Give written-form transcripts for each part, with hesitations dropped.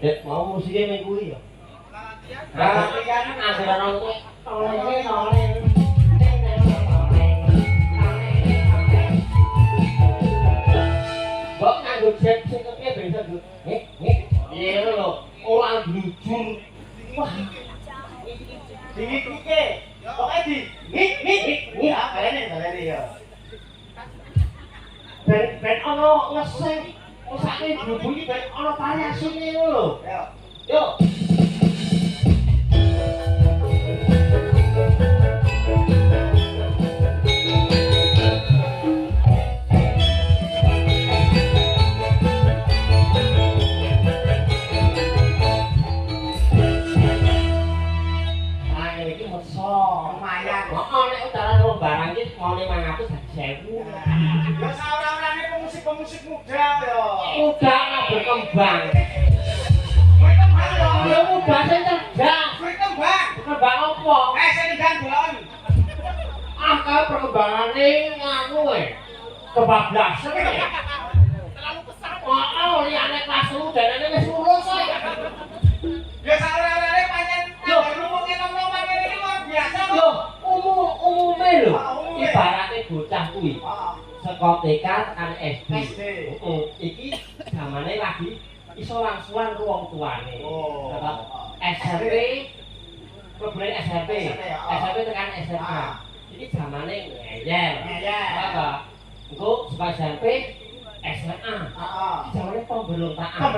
Dek mau musiknya main kuwi ya. Latihan anggere nonton oleh. Kok nganggo jet sing kepiye bisa lho. Iya lho, ora glujur. Wah. Dingik-dingike. Pokoke di ngik ya, balene ya. Ben ono ngeseng, usake glubungi ben ono variasine ngono lho. Yo. Barang iki mau 500 dadi 1000. Ya saora-orane pemusik muda ya. Muda ora berkembang. Berkembang lho. Ya muda sing cerdas. Berkembang. Berkembang opo? Sing ndan delon. Kaya perkembangane nganu kebablasan e. Terlalu pesat. Oh, liyane kelas 3 denene wis lulus kok. Ya saora-orane pancen ngomongin nom-noman iki luar biasa kok. Umume lho, ibaratnya bocah kuwi saka TK tekan SD. Iki zamane lagi iso langsungan wong tuane. SMP problem SMP tekan SMA. Iki zamane ngeyel. Apa? Engko saka SMP SMA. Zamane pemberontakan.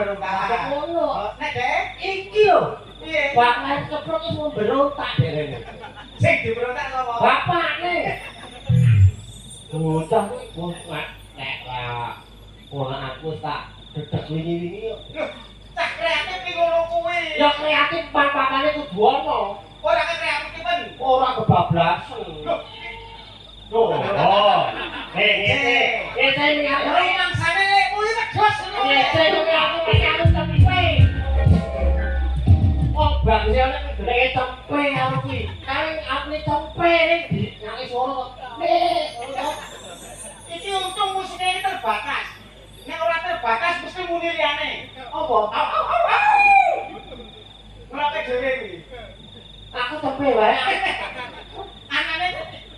Ngono. Nek Dek, iki lho. Piye? Bapak keprok wis memberontak derene. Sing diberontak sapa? Bapakne. Bocah kuwi nek ponakku tak dedek wingi-wingi yo. Cah kreatif iki ngono kuwi. Ya kreatif papane kudu ono. Ora kreatif men, ora kebablasan. Loh. Ngene ngene mangsane kuwi tegos ngono. Ngene aku pengen tempe. Oh, bangsa nek gedhe tempe aku kuwi. Kare apne tempe iki nyanyi suara kok. Iki untung musiknya terbatas. Nek ora terbatas mesti muni liyane. Apa? Ora dhewe iki. Aku tempe wae. Anane.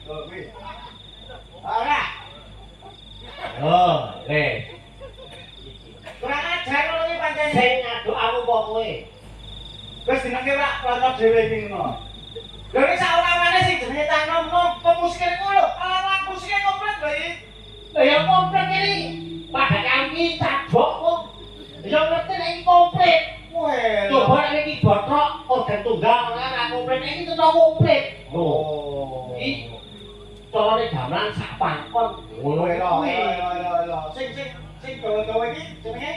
Oh, kuwi. Ora. Oh, kurang ajar ngono iki pancen. Sing ngaduk aku kok kowe. Wis jenenge ora planto dhewe iki ngono. Lha iki saurane sing jenenge cah nom-nom pemusik iku lho, alat musike komplit lho iki. Lah ya komplit iki. Padha kami cabok kok. Ya ngerti nek iki komplit. Wah, coba nek iki botok organ tunggal ora komplit iki tetep komplit. Oh. Iki colone gamelan sak pangkon. Ngono lho. Sing gawa-gawa iki jenenge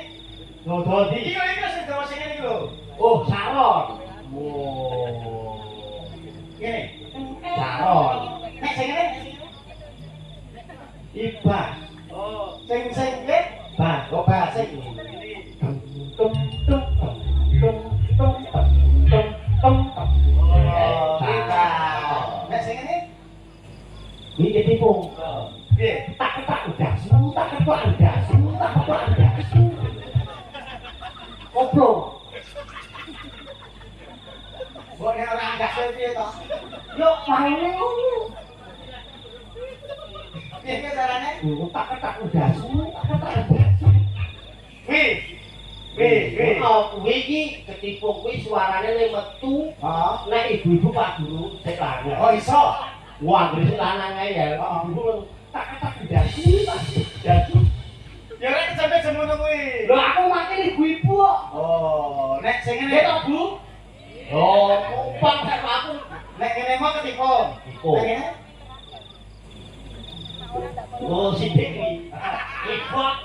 Dodo iki. Iki sing gawa sing iki lho. Oh, Saron. Wow. Ngene. Saron. Nek sing ngene. Ibas. Oh, sing ngene bas, kok bas sing ini. Tum. Oh, kita. Nek sing ngene. Iki tipung. Piye? Tak udah, tak udah. Koplo. Kok nek ora andase piye to? Yo maine ngono. Piye carane? Tak udah. Wih. Oh, kuwi iki ketipu kuwi suarane le metu. Nek ibu-ibu Pak Guru sik lanang. Oh iso. Wah, gede lanang ae ya. Ibu tak udah. Ya nek sampe semono kuwi. Lho aku makin ibu-ibu kok. Oh, nek sing ngene to, Bu? Oh, umpan sak aku. Nek ngene mah ketipung. Nek ngene? Oh, sithik iki. Ikut.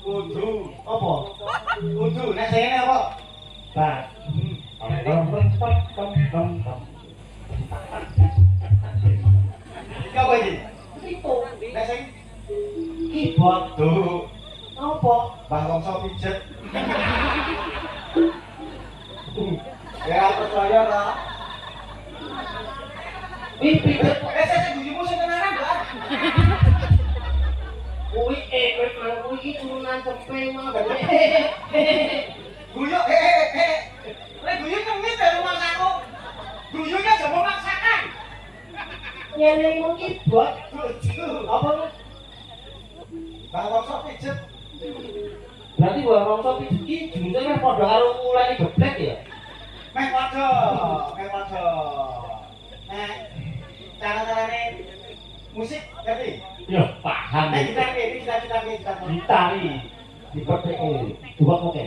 Kudu. Apa? Kudu. Nek sing ngene apa? Bas. Iki apa iki? Ketipung. Nek sing keyboard tuh. Apa? Mbah Wongso pijet. Ya percaya ta? Pijet. Sing bunyimu sing tenanan, Mbak. Kuwi kowe mangku iki turunan cepet mah gak. Guyuk Lek guyuk kemit dari rumah aku. Guyuknya aja memaksakan. Nyene iki bot apa Bawa sok pijet. berarti gua rongso iki jumute meh padha karo mulai geblek ya. Meh padha. Nah, cara-carane musik ngerti? Ya paham. Nah, kita Ditari dipetheke dua oke.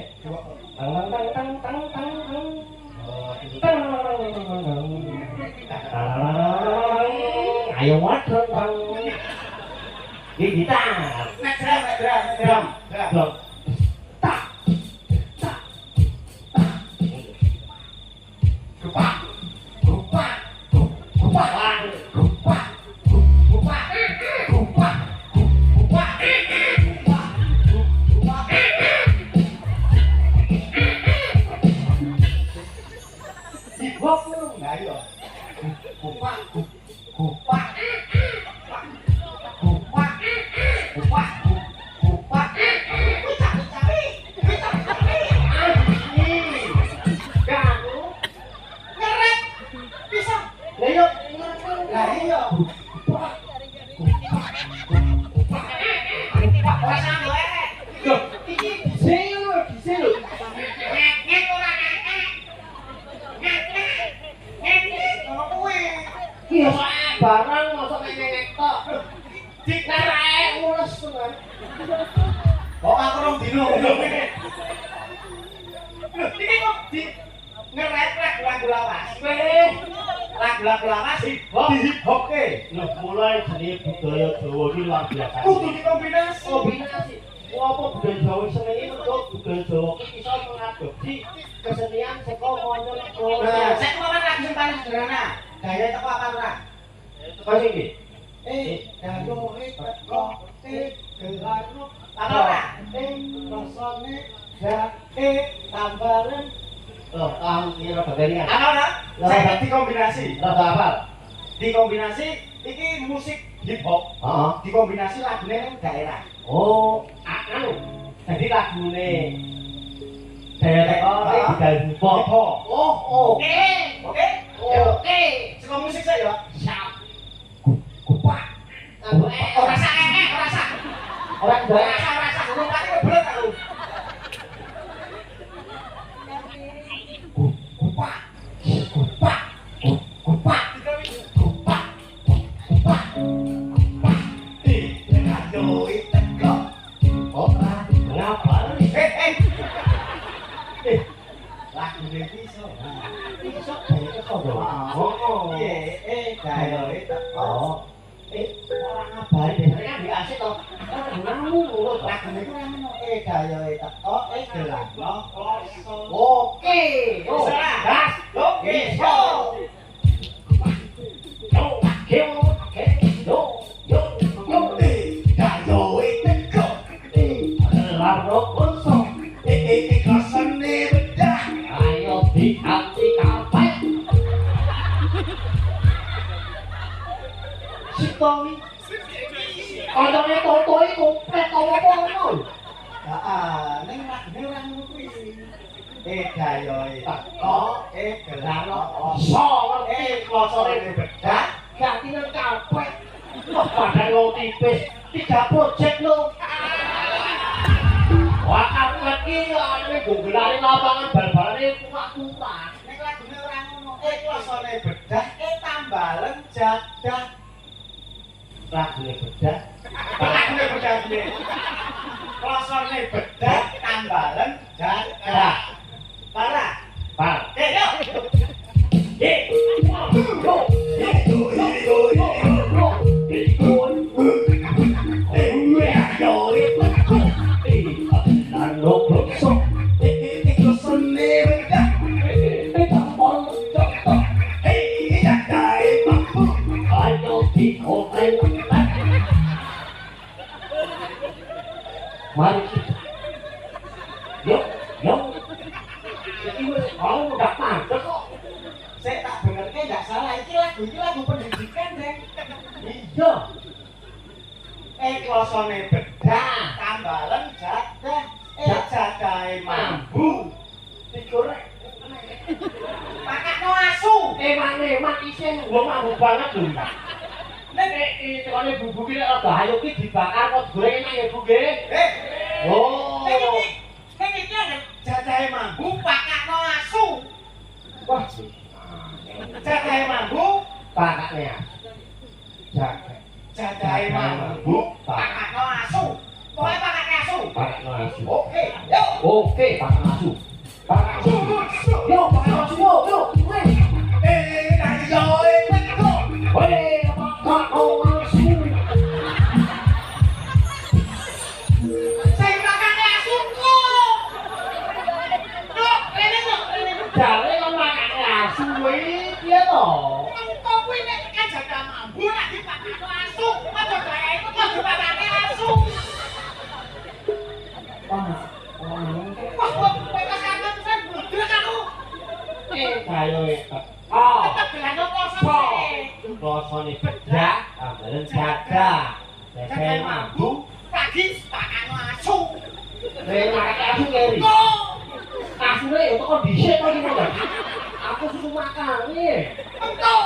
Tang tang tang tang tang tang. Ayo wadon tang. Ini gitar. Nek drum. Drum. Tak. Tak. Gupak. Hip-hop lu enggak yo. Gupak. Barang masuk ngek tok. Dikarek ules tenan. Oh, aku rong dino. Iki kok di ngeret lagu lawas. Lagu lawas hip-hop ke. Loh, mulai jenenge budaya Jawa iki luar biasa. Kudu dikombinasi. Apa budaya Jawa senenge mergo budaya Jawa iki iso mengadopsi kesenian saka monyo Nah, saya kemarin lagi sing paling sederhana. Gaya teko apa ora? Teko iki. Dayo teko gelano. Apa ora? Rasane tambalen. Loh, kira bagian. Apa ora? Saya dikombinasi. Rada apa? Dikombinasi iki musik hip hop. Heeh. Dikombinasi lagune nang daerah. Oh, anu. Jadi lagune daya teko iki digawe Hip hop. Oh, Oke. Oke. Saka musik saya. Siap. Kupak. Ora sak ora sak. Orang Ora Jawa. sak ngomong pati belet aku. Kupak. Kupak. Ayo teko. Ora ngapa Lagune iki iso. iso daya teko lho. Oh. Gaya teko. Ora ngabari biasanya kan diasik to. Namu ngono to. Lagune iku ngono. Gaya teko gelano. Oke. Gas. Oke. Iso. Yo, yo. Gaya teko. Laro kosong. Kasane bedah. Ayo dianti kafe. Sitowi. Kancane toto iki komplit apa ngono. Heeh, ning lagune ora ngono kuwi. Gaya teko. Gelano. So ngerti Kasane klosone bedah. ganti nang kafe. Wah, padahal lo tipis. 3 project lo. Wah, atlet iki ane gogolane lapangan bal-balane kuat-kuat. Nek lagune ora ngono, klasane bedah, tambalen jadah. Lagune bedah. Lagune bedah piye? Klasane bedah, tambalen jadah. Parah. Par. Yo. Mari kita. Yuk. Iki wis mau udah mantep kok. Saya tak dengerke enggak salah, iki lagu pendidikan, Deng. Iya. Klasane bedah. jadah. Tambalan jadah. Jadahe mambu. Digoreng. Pakakno asu. Eman isin gua mampu banget lho. Nek tekone bumbu ki nek bahaya ki dibakar kok goreng enak ya Bu nggih. Oh. Nek iki jadahe mambu pakakno asu. Wah. Jadahe mambu Pakakne asu. jadahe mambu pakakno asu. Pokoke pakakne asu. Pakakno asu. Oke, yuk. Oke, pakakno asu. Pakakno asu. Yo, pakakno asu yo. Weh. Ayo, Weh, pakakno asu. sing pakakne asu kok. Yuk, rene kok. Jare kon pakakne asu kuwi piye to? Kok kuwi nek kan jadah mambu nek dipakakno asu, aja gawe kok dipakakne asu. Wah, bekas kan pesen budek aku. Kayo itu. Oh. Tetep gelano poso. Rasane bedak, tambalan jadah. Jadahe mambu pagi pakakno asu. Pakakne asu keri. Kok Asune ya teko dhisik to iki kok. Aku susu makan iki. entuk.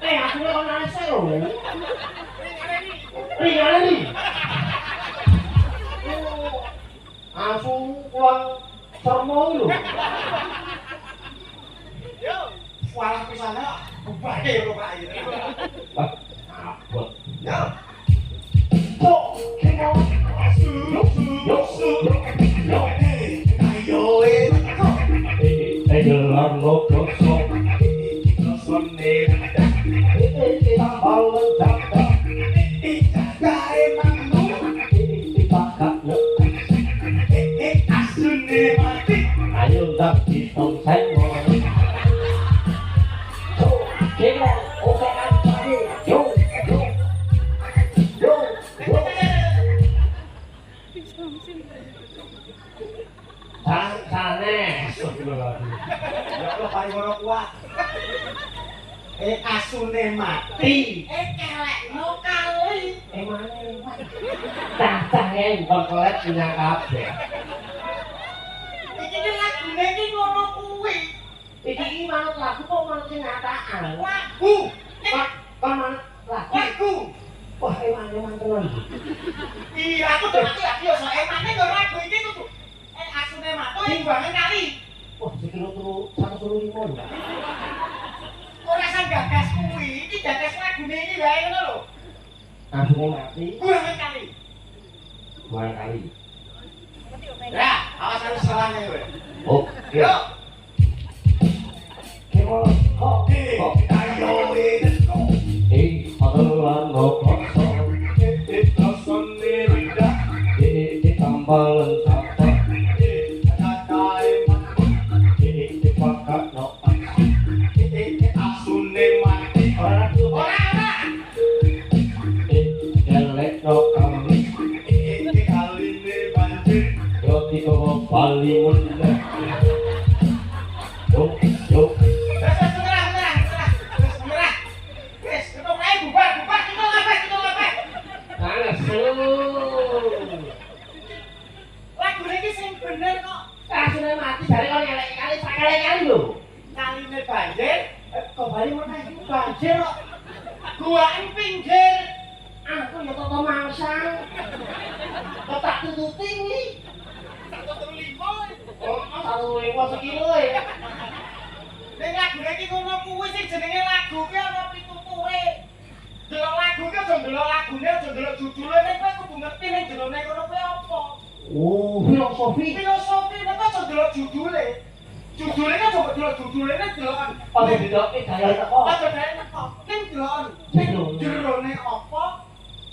Asune kok nase lho. Ringane iki. Asu kuwi sermo lho. Yo, suara pisane bubake lho Pak. Abot. Yo. Kok kemo Asu. Ayo, gelar lo kosong. sone Tambalan jadah. jadahe mambu. Pakakno. Asune mati. Ayo ndak ditonseng ngono. Kemo oke kan tadi. Yo. Sana. Ya Allah paling ora kuat. Asune mati. Kelekno kali. Emane cah-cahe kok kelet punya kabeh. Iki lagune iki ngono kuwi. Iki manut lagu kok manut kenyataan. Lagu. Kan manut lagu. Lagu. Wah, eman tenan. Iya, aku mati lagi yo sok emane karo lagu iki kudu. Asune mati timbange kali. Wah, sekilo turu 125 lho. Ora sang gagas kuwi, iki gagas lagune iki wae ngono lho. Asune mati, Buangan kali. dua kali. Ya, awas harus salahnya kowe. Oke. Yo. Kemo kok Ayo, adalah no kosong. asune ridak. Tambalan jadah. Jadahe mambu. Pakakno. Asune mati. Ora Ora. gelekno kami. Kaline banjir. Yo tiko bali meneh. Yo. Wes, ketemu ae bubar, kita ngapa? Ana seru. Lagu iki sing bener kok. Asune mati jare kok nyelek kali sakali lho. Kaline banjir, kok bali meneh banjir kok. Gua ing pinggir. Aku ya toto mangsang. Kok tak tututi iki. Oh, tahu limo sekilo ya. Ning lagu iki ngono kuwi sing jenenge lagu ki ana pituture. Delok lagu ki aja ndelok lagune, aja ndelok judule nek kowe kudu ngerti ning jerone kono kuwi apa. Oh, filosofi. Filosofi nek aja ndelok judule. Judule kan coba delok judule nek delokan. Apa didoke gaya teko? Aja gawe teko. Ning delokan. Ning jerone apa?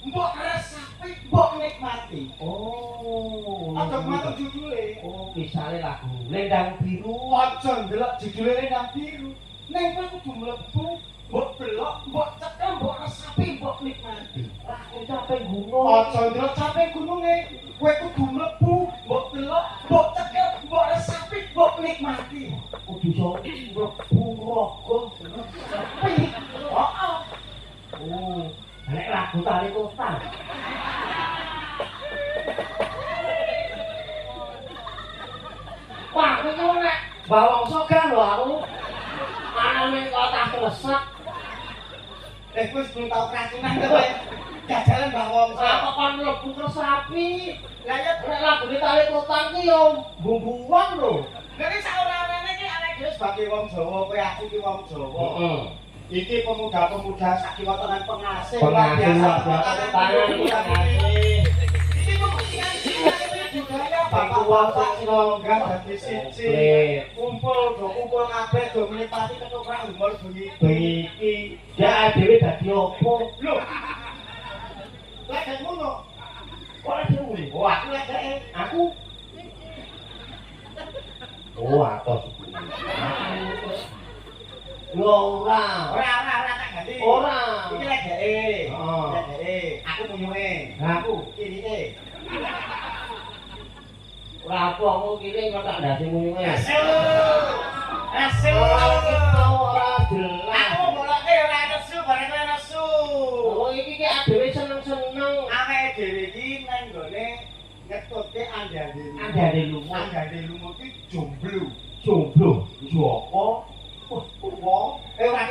Mbok resapi, mbok nikmati. Oh. Aja matur judule. Oh, misale lagu Lendang Biru. Aja ndelok judule Lendang Biru. Ning kowe kudu mlebu, mbok delok, mbok cekel, mbok resapi, mbok nikmati. Lah, capek gunung. Aja ndelok capek gununge. Kowe kudu mlebu, mbok delok, mbok cekel, mbok resapi, mbok nikmati. Kudu iso mlebu raga. Heeh. Oh, nek lagu tari kota. Aku tuh nek bawang sogan lho aku. Anane kok tak kresek. Wis belum tau keracunan to kowe. Jajalan Mbak Wong. Apa kon mlebu kresapi? Lah ya Nek lagune tali kotang ki yo bumbuan lho. lha iki saurane iki awake dhewe sebagai wong Jawa, kowe aku ki wong Jawa. Heeh. Iki pemuda-pemuda sakiwa tenan pengasih Pengasih, tangan iki kepentingan budaya bapak-bapak longgar dadi siji kumpul kabeh do mripati ketoprak umur bengi iki Ya dhewe dadi opo? lho lek ngono Kok dhewe? oh aku lek Aku. Oh, atos. Ora. ora tak ganti Ora. iki lek dhek Oh. lek dhek aku munyunge Aku kirine ora apa aku kiri kok tak ndase muyunge. Asu. Ora kita ora jelas. Aku mboloke ora nesu, bareng ora nesu. Oh iki ki dhewe seneng-seneng. Awake dhewe iki nang gone ngetutke Andane lunga. Andane lunga ki jomblo. Jomblo. Joko. Wong ora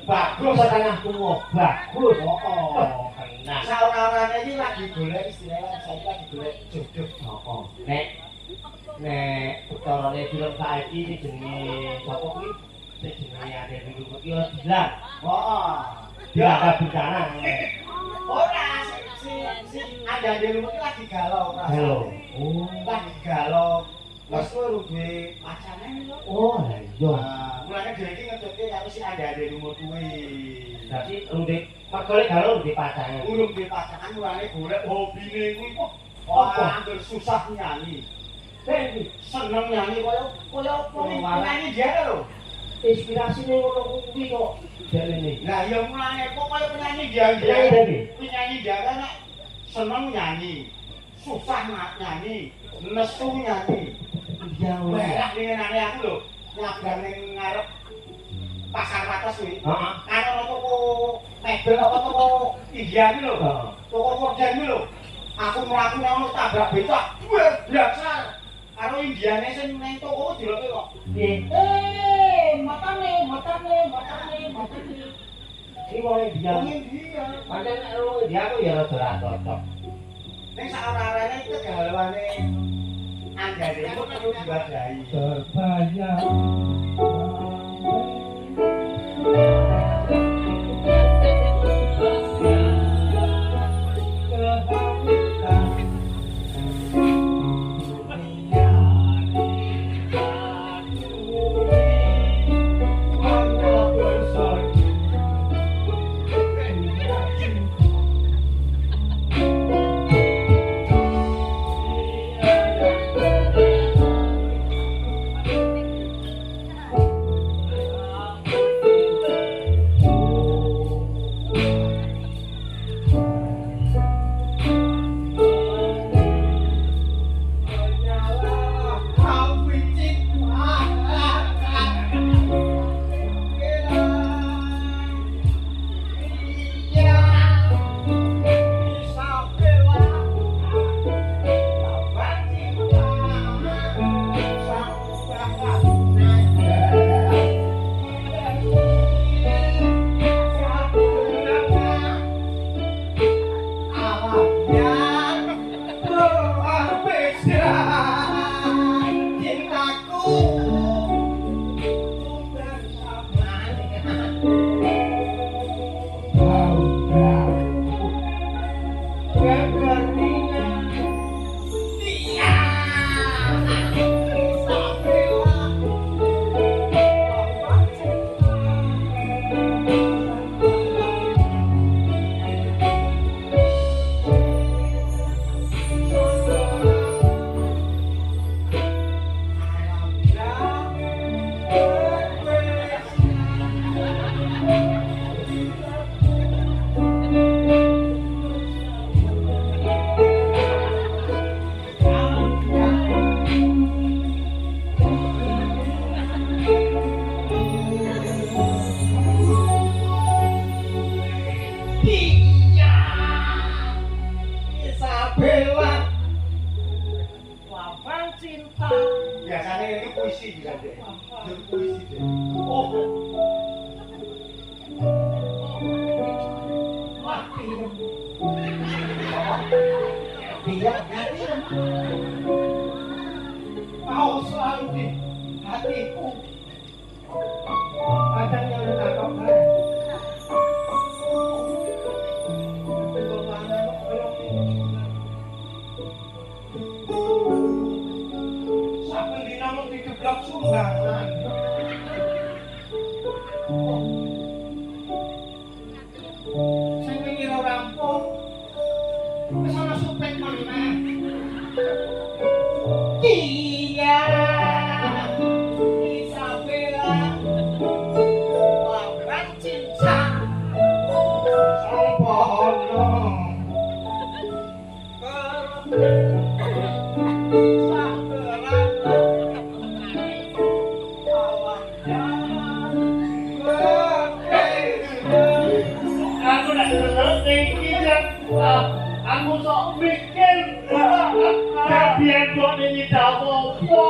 bagus Setengah tuwa. Bagus. Oh. Nah, Saurane iki lagi golek istilah saiki lagi golek jodoh. oh. Nek carane film saiki iki jenenge sapa kuwi? Sing jenenge Ade Dulu iki Dilan. Heeh. Dia ada bencana. Ora si Andane lunga ki lagi galau ora. Halo. Oh. Lagi galau. Wes kowe duwe pacaran lho. Oh, lah iya. Mulane dhewe iki ngetutke karo si Andane lunga kuwi. Dadi ndek makole karo ndek pacangan. Urung duwe pacaran mulane golek hobine kuwi kok Apa? anggur susah nyanyi. Ben Seneng nyanyi kaya apa Oh, nih malah. nyanyi dia lho. inspirasine ngono kuwi kok jarene. Lah ya mulane kok kaya penyanyi dia. Penyanyi dhewe. Penyanyi dia kan nek seneng nyanyi, susah nyanyi, nesu nyanyi. Iya, Merah ning ngene aku lho, nyabrang ning ngarep pasar Wates kuwi. Heeh. Karo toko mebel apa toko India iki lho. Heeh. Toko korden iki lho. Aku mlaku nang tabrak becak, blasar. Karo Indiane sing ning toko diloke kok. Piye? Matane. Iki wong dia. Wong India. Pancen nek wong dia aku ya rada cocok. Ning saorane iki kegalauane Andane itu perlu diwadahi. Terbayang. Biasanya ini puisi juga deh. Itu puisi deh. Oh. Mati. Dia hati. Kau selalu di hatiku. Kadang yang menangkap saya. Sampai di nama digeblak sumbangan. Saya mengira rampung. Kesana supek mana? Dia Isabella Lawan cinta Sempurna Aku nak ngerti aku sok mikir biar bone nyidam opo.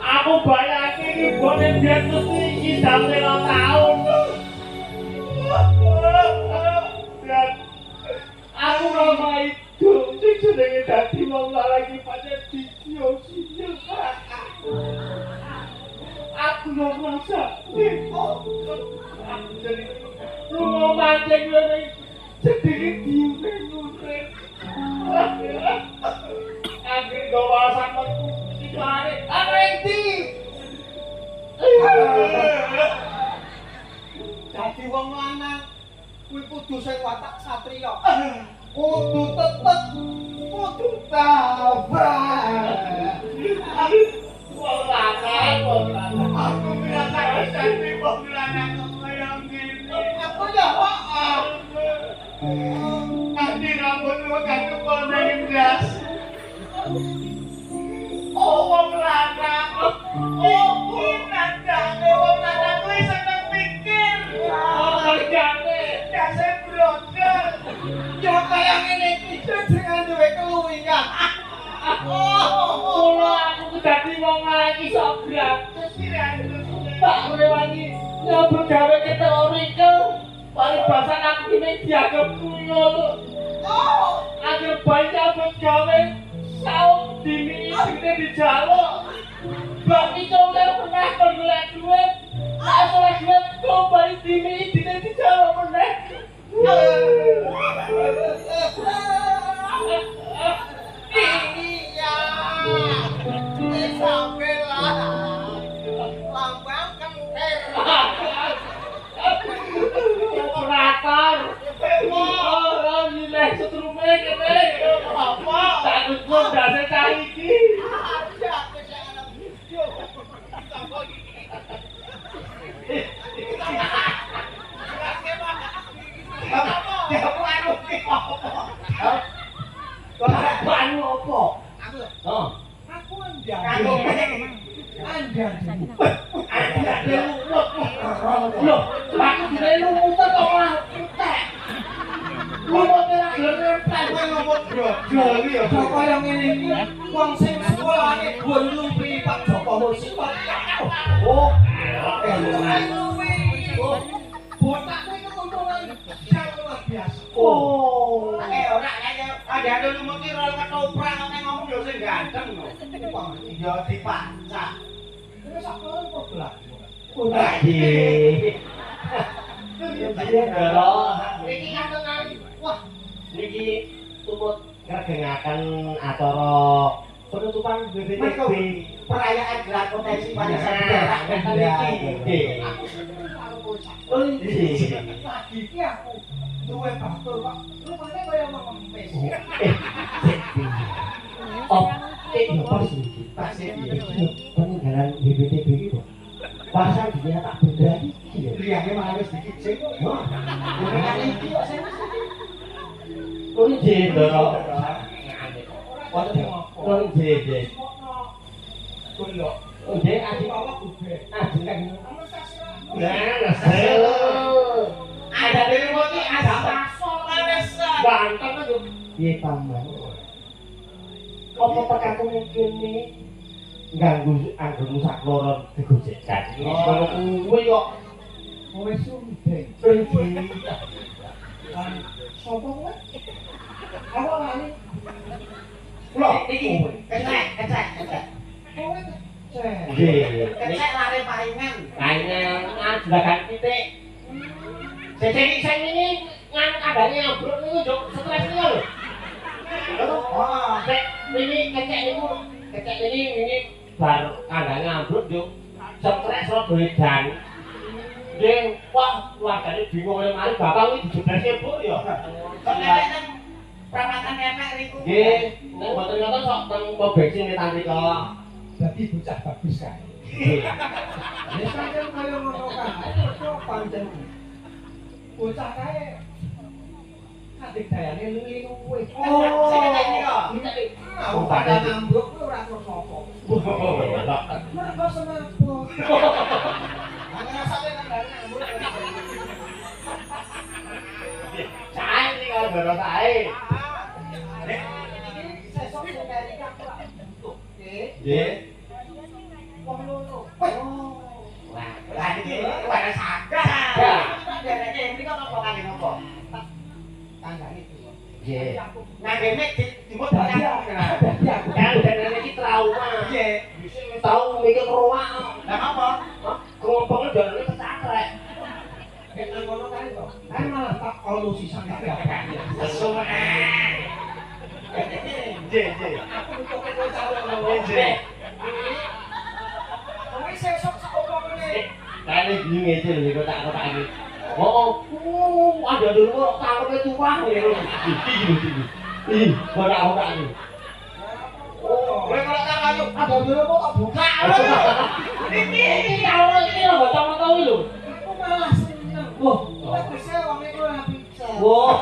Aku bayangke iki bone biar mesti nyidam 2 tahun. Dan aku ora itu sing jenenge dadi wong lagi pancen disio-sio. Aku ora merasa aku jadi lu mancing ngene sedikit diurut-urut. Akhir gawasan metu dikare arenti. Dadi wong lanang kuwi kudu sing watak satriya. Kudu tetep kudu tabah. Wong lanang. Aku biasa dadi wong lanang kaya ngene. Aku ya kok. Nanti rambutmu kan kepala indas. Oh, wong lanang. Oh, nandane wong lanang kuwi seneng pikir. Kerjane Dase brondol. Ya kaya ngene iki jenengan duwe keluwingan. Mula aku dadi wong lagi sok gratis. Tak rewangi ya bergawe keteorike. Paribasan aku ini dianggap ngono. Akhir bayi nyambut gawe saung dini ini dijaluk. Bang itu oleh pernah bergolek duit. Asalnya duit kau bayi dini ini dijaluk pernah. Iya. Isabella. Lambang kentir. Operator. Oh, nilai setrume kene. Apa? Takut gua dase cah iki. Ada aku sing ana video. Ya anu ki apa? Banu opo? Aku. Oh. Aku andang. Andang. Andang lumut. Loh, aku dene lumut kok ora entek. Lumut ora gelem nempel. Kowe lumut brojol iki ya. Kaya ngene iki wong sing sekolahane guru Pak Joko Musipat. Oh. Botak kuwi keuntungan yang luar biasa. Oh. Ora ada lumut iki ora ketoprak nek ngomong yo sing ganteng lho. Ya dipacak. Terus sekolah kok gelap. Udah iki. Iki kangenan. Wah, Niki tumut ngegengaken acara penutupan BBTB perayaan gelar potensi warisan daerah niki. Aku seneng karo bocah. Oh iki. Lagi iki aku duwe batur kok. Rupane kaya mengemis. Oh, iki pas iki. Pas iki. Peninggalan BBTB iki kok. Pasang dia tak benda iki. Liyane malah wis dikicing kok. Wah, Bukan iki kok sing oh iki Ndoro. Oh iki. Kulo. Oh iki adik Bawa gube. adik kan. Nah, ada dari moti ada masuk Vanessa. Ganteng kan yo. Piye paman? Apa pekaku mungkin nih? Ganggu anggonmu sakloron digojekan. Ngono kuwi kok Wis sumpah. Lan sapa kowe? Aku lali. Lho, Iki kecek. Kowe kecek. nggih. Kecek lari paringan. Kayaknya juragan titik. Jadi sing ini ngan kabare ambruk niku yo stres niku lho. Oh, Nek ini kecek ini bar kandhane ambruk yo stres ro doedan. Nggih, wah keluargane bingung oleh mari bapak kuwi dijeblese Bu yo. kok nek nang perawatan efek riku. Nggih, nek mboten ngoten sok teng pom bensin ta mriko. Dadi bocah bagus kae. Nggih. Wis pancen kaya ngono kae. Kok pancen bocah kae kadek dayane luwih luwih. Oh, sing kecek nika. Aku padha ambruk kuwi ora terus apa. Mergo senapo. Ngrasake nang dalem ambruk. Sae iki karo boro sae. Nek Iki sesuk sing kaya iki aku lak bentuk. Nggih. Wong loro. Wah, lah iki wara sagah. Ya. Dereke mriko napa kangge napa? Tandane iki. nggih. Ngangge mik dimut Dadi aku. Kan dene iki trauma. Nggih. Wis tau mikir ruwak. Lah apa? Kelompoknya dalane kecakrek. Nek nang kono kae to. Kae malah tak kolusi sampe gak. Semua. Nggih. Aku butuh kowe calon Nggih. Kowe sesuk sak opo ngene. Kali bingung ngece lho kotak-kotak iki. Oh, ada dulu tangkepnya tumpah ya lho. Iki. Ih, kotak-kotak iki. Kowe kalau tak ayo Ada dulu kok tak buka. Iki kalau iki lho bocah-bocah iki lho. Aku malah seneng. Wah, Kowe bisa wong iku ora bisa. wah.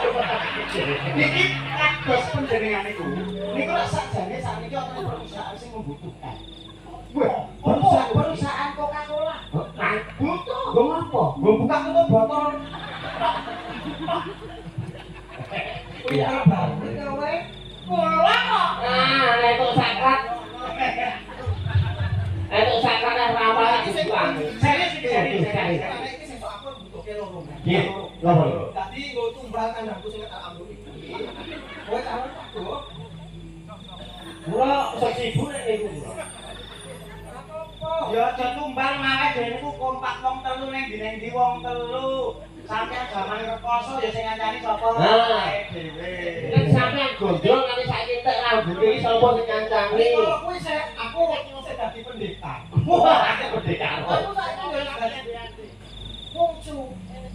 niki kados panjenengan niku. Niku lak sakjane sakniki ana perusahaan sing membutuhkan. Wah, perusahaan Coca-Cola. Butuh. Gua ngapa? Gua buka tutup botol. Iya. Banget kowe. Kula kok. Nah, nek tok sakrat. Nek tok sakrat ramal dibuang. Serius iki serius. Karena iki sesuk aku butuhke loro. Nggih, lho. Dadi nggo tumbal kandangku sing tak ambruk iki. Kowe calon tak go. Kula sesibu nek niku. Ya aja tumbal malah dene niku kompak wong telu ning ndi wong telu. Sampeyan jaman rekoso ya sing ngancani sapa? Nah. Dhewe. Nek sampean gondrong nganti saiki entek rambut iki sapa sing ngancani? Kalau kuwi aku sing dadi pendeta. Wah, pendekar. Aku saiki wis dadi wongcu.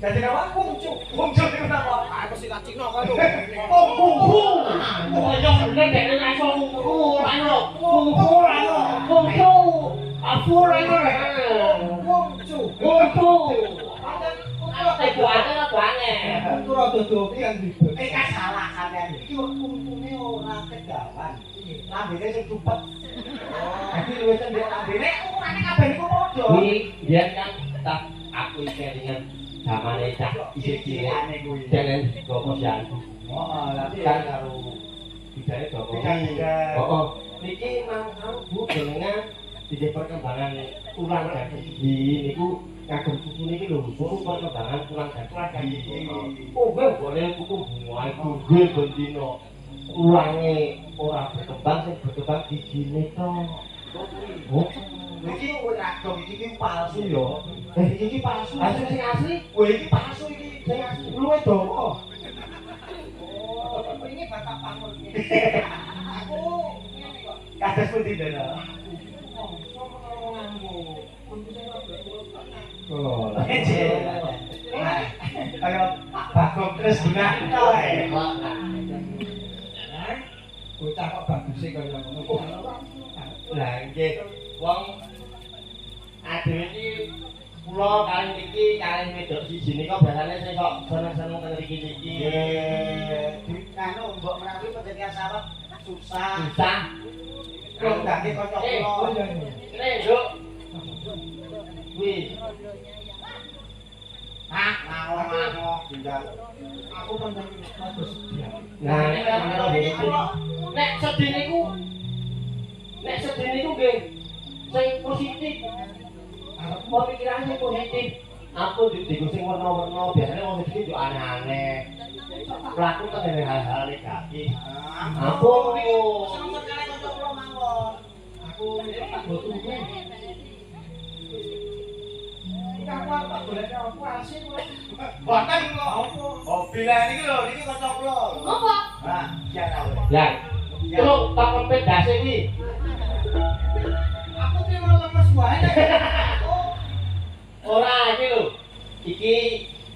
Dadi apa? Wongcu. Wongcu niku napa? Aku sing Cina kan lho. Kungfu. Wah, yo bener dek nek iso kungfu anu. Kungfu anu. Kungfu. Aku ora ngono. Wongcu. Kungfu. Pancen Iku ana banget. Aku ora dodo iki kan ribet. Iki salah sampeyan. Iki wongcune ora kedawan. Lambene sing cupet. Dadi luwih cendhek lambene ukurane kabeh niku padha. Kuwi biyen kan tak aku iki dengan zamane cah isih cilik. kuwi. Jangan gopo jangan. Oh, tapi Kan karo bidane gopo. Bidang-bidang. Oh, niki mang Bu jenengan di perkembangan tulang dan gigi niku kagem susu niki lho, susu perkembangan tulang dan gigi. Oh, gue boleh tuku bunga iku gue bendino. Tulange ora berkembang sing berkembang gigine to. Oh, Iki ora dong iki palsu ya. Iki palsu. asli sing asli. Wah, iki palsu iki. Sing asli luwih dawa. Oh, ini batak pamur. Aku ngene kok. Kados pundi dene? Oh, Kaya Pak Bagong terus gunakno ae. Bocah kok baguse kaya ngono. lah nggih wong adewe iki kula kali niki kali wedok siji nika biasane sing kok seneng-seneng teng mriki-mriki. Di anu mbok menawi penjenengan sawet susah. Susah. Kok ndake kanca kula. Ini nduk. Wih, Ngawang-ngawang tinggal. Aku pancen padha sedia. nah nek karo iki nek sedih niku nggih sing positif. Arepmu pikiran sing positif. Aku didiku sing warna-warna, biasanya wong iki yo aneh-aneh. Pelaku kan dari hal-hal negatif. Aku Sampeyan kali kanca kula mawon. Aku tak butuh gue. Kamu apa boleh aku asing kok. Boten kok. Oh, bila niki lho, niki kanca kula. Apa? Nah, iya ta. ya. Terus tak kempet dase iki. Aku ki mau lemes wae nek. Ora iki lho. Iki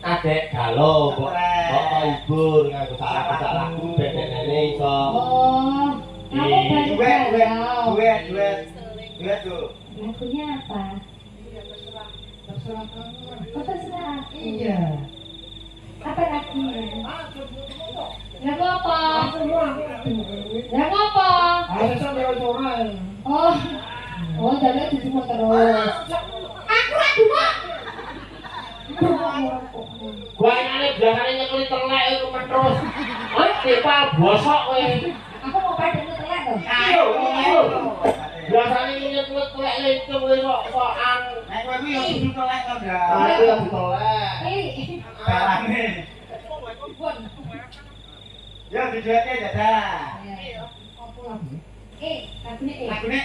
adek galau kok. Kok hibur nganggo salah lagu ben-benene iso. Oh, kamu banyak galau. Duet tuh. Lagunya apa? Terserah kamu. Oh, terserah aku. Iya. Apa lagunya? Ah, Lagu apa? aku mau. Lagu apa? Ada sampai ora. Oh, oh, jadi disebut terus. Aku lagu mak. Gua enane biasane nyekeli telek iku terus. Wes dipal bosok kowe. Aku mau pada ngetelek loh. Ayo. Biasane nyekeli telek lencung kowe sok-sokan. Nek kowe kuwi yo kudu telek to, Ndra. Ayo aku telek. Eh, Barane. Bun. Ya diduete dadah. Apa lagu? Lagunya Lagune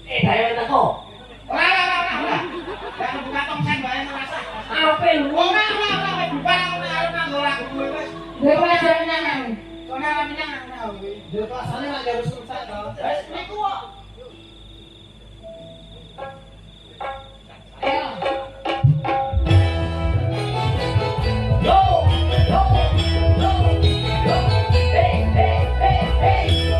Dayo teko. Ora. Lah buka tong sen bae merasa. Ape lu? Ora bukan aku arep nganggo lagu kuwi wis. Gue pelajaran. Soalnya ora menyang aku. Dia kelasane lagi harus selesai to. Wis niku kok. Ayo. Yo, yo, yo, yo. Hey.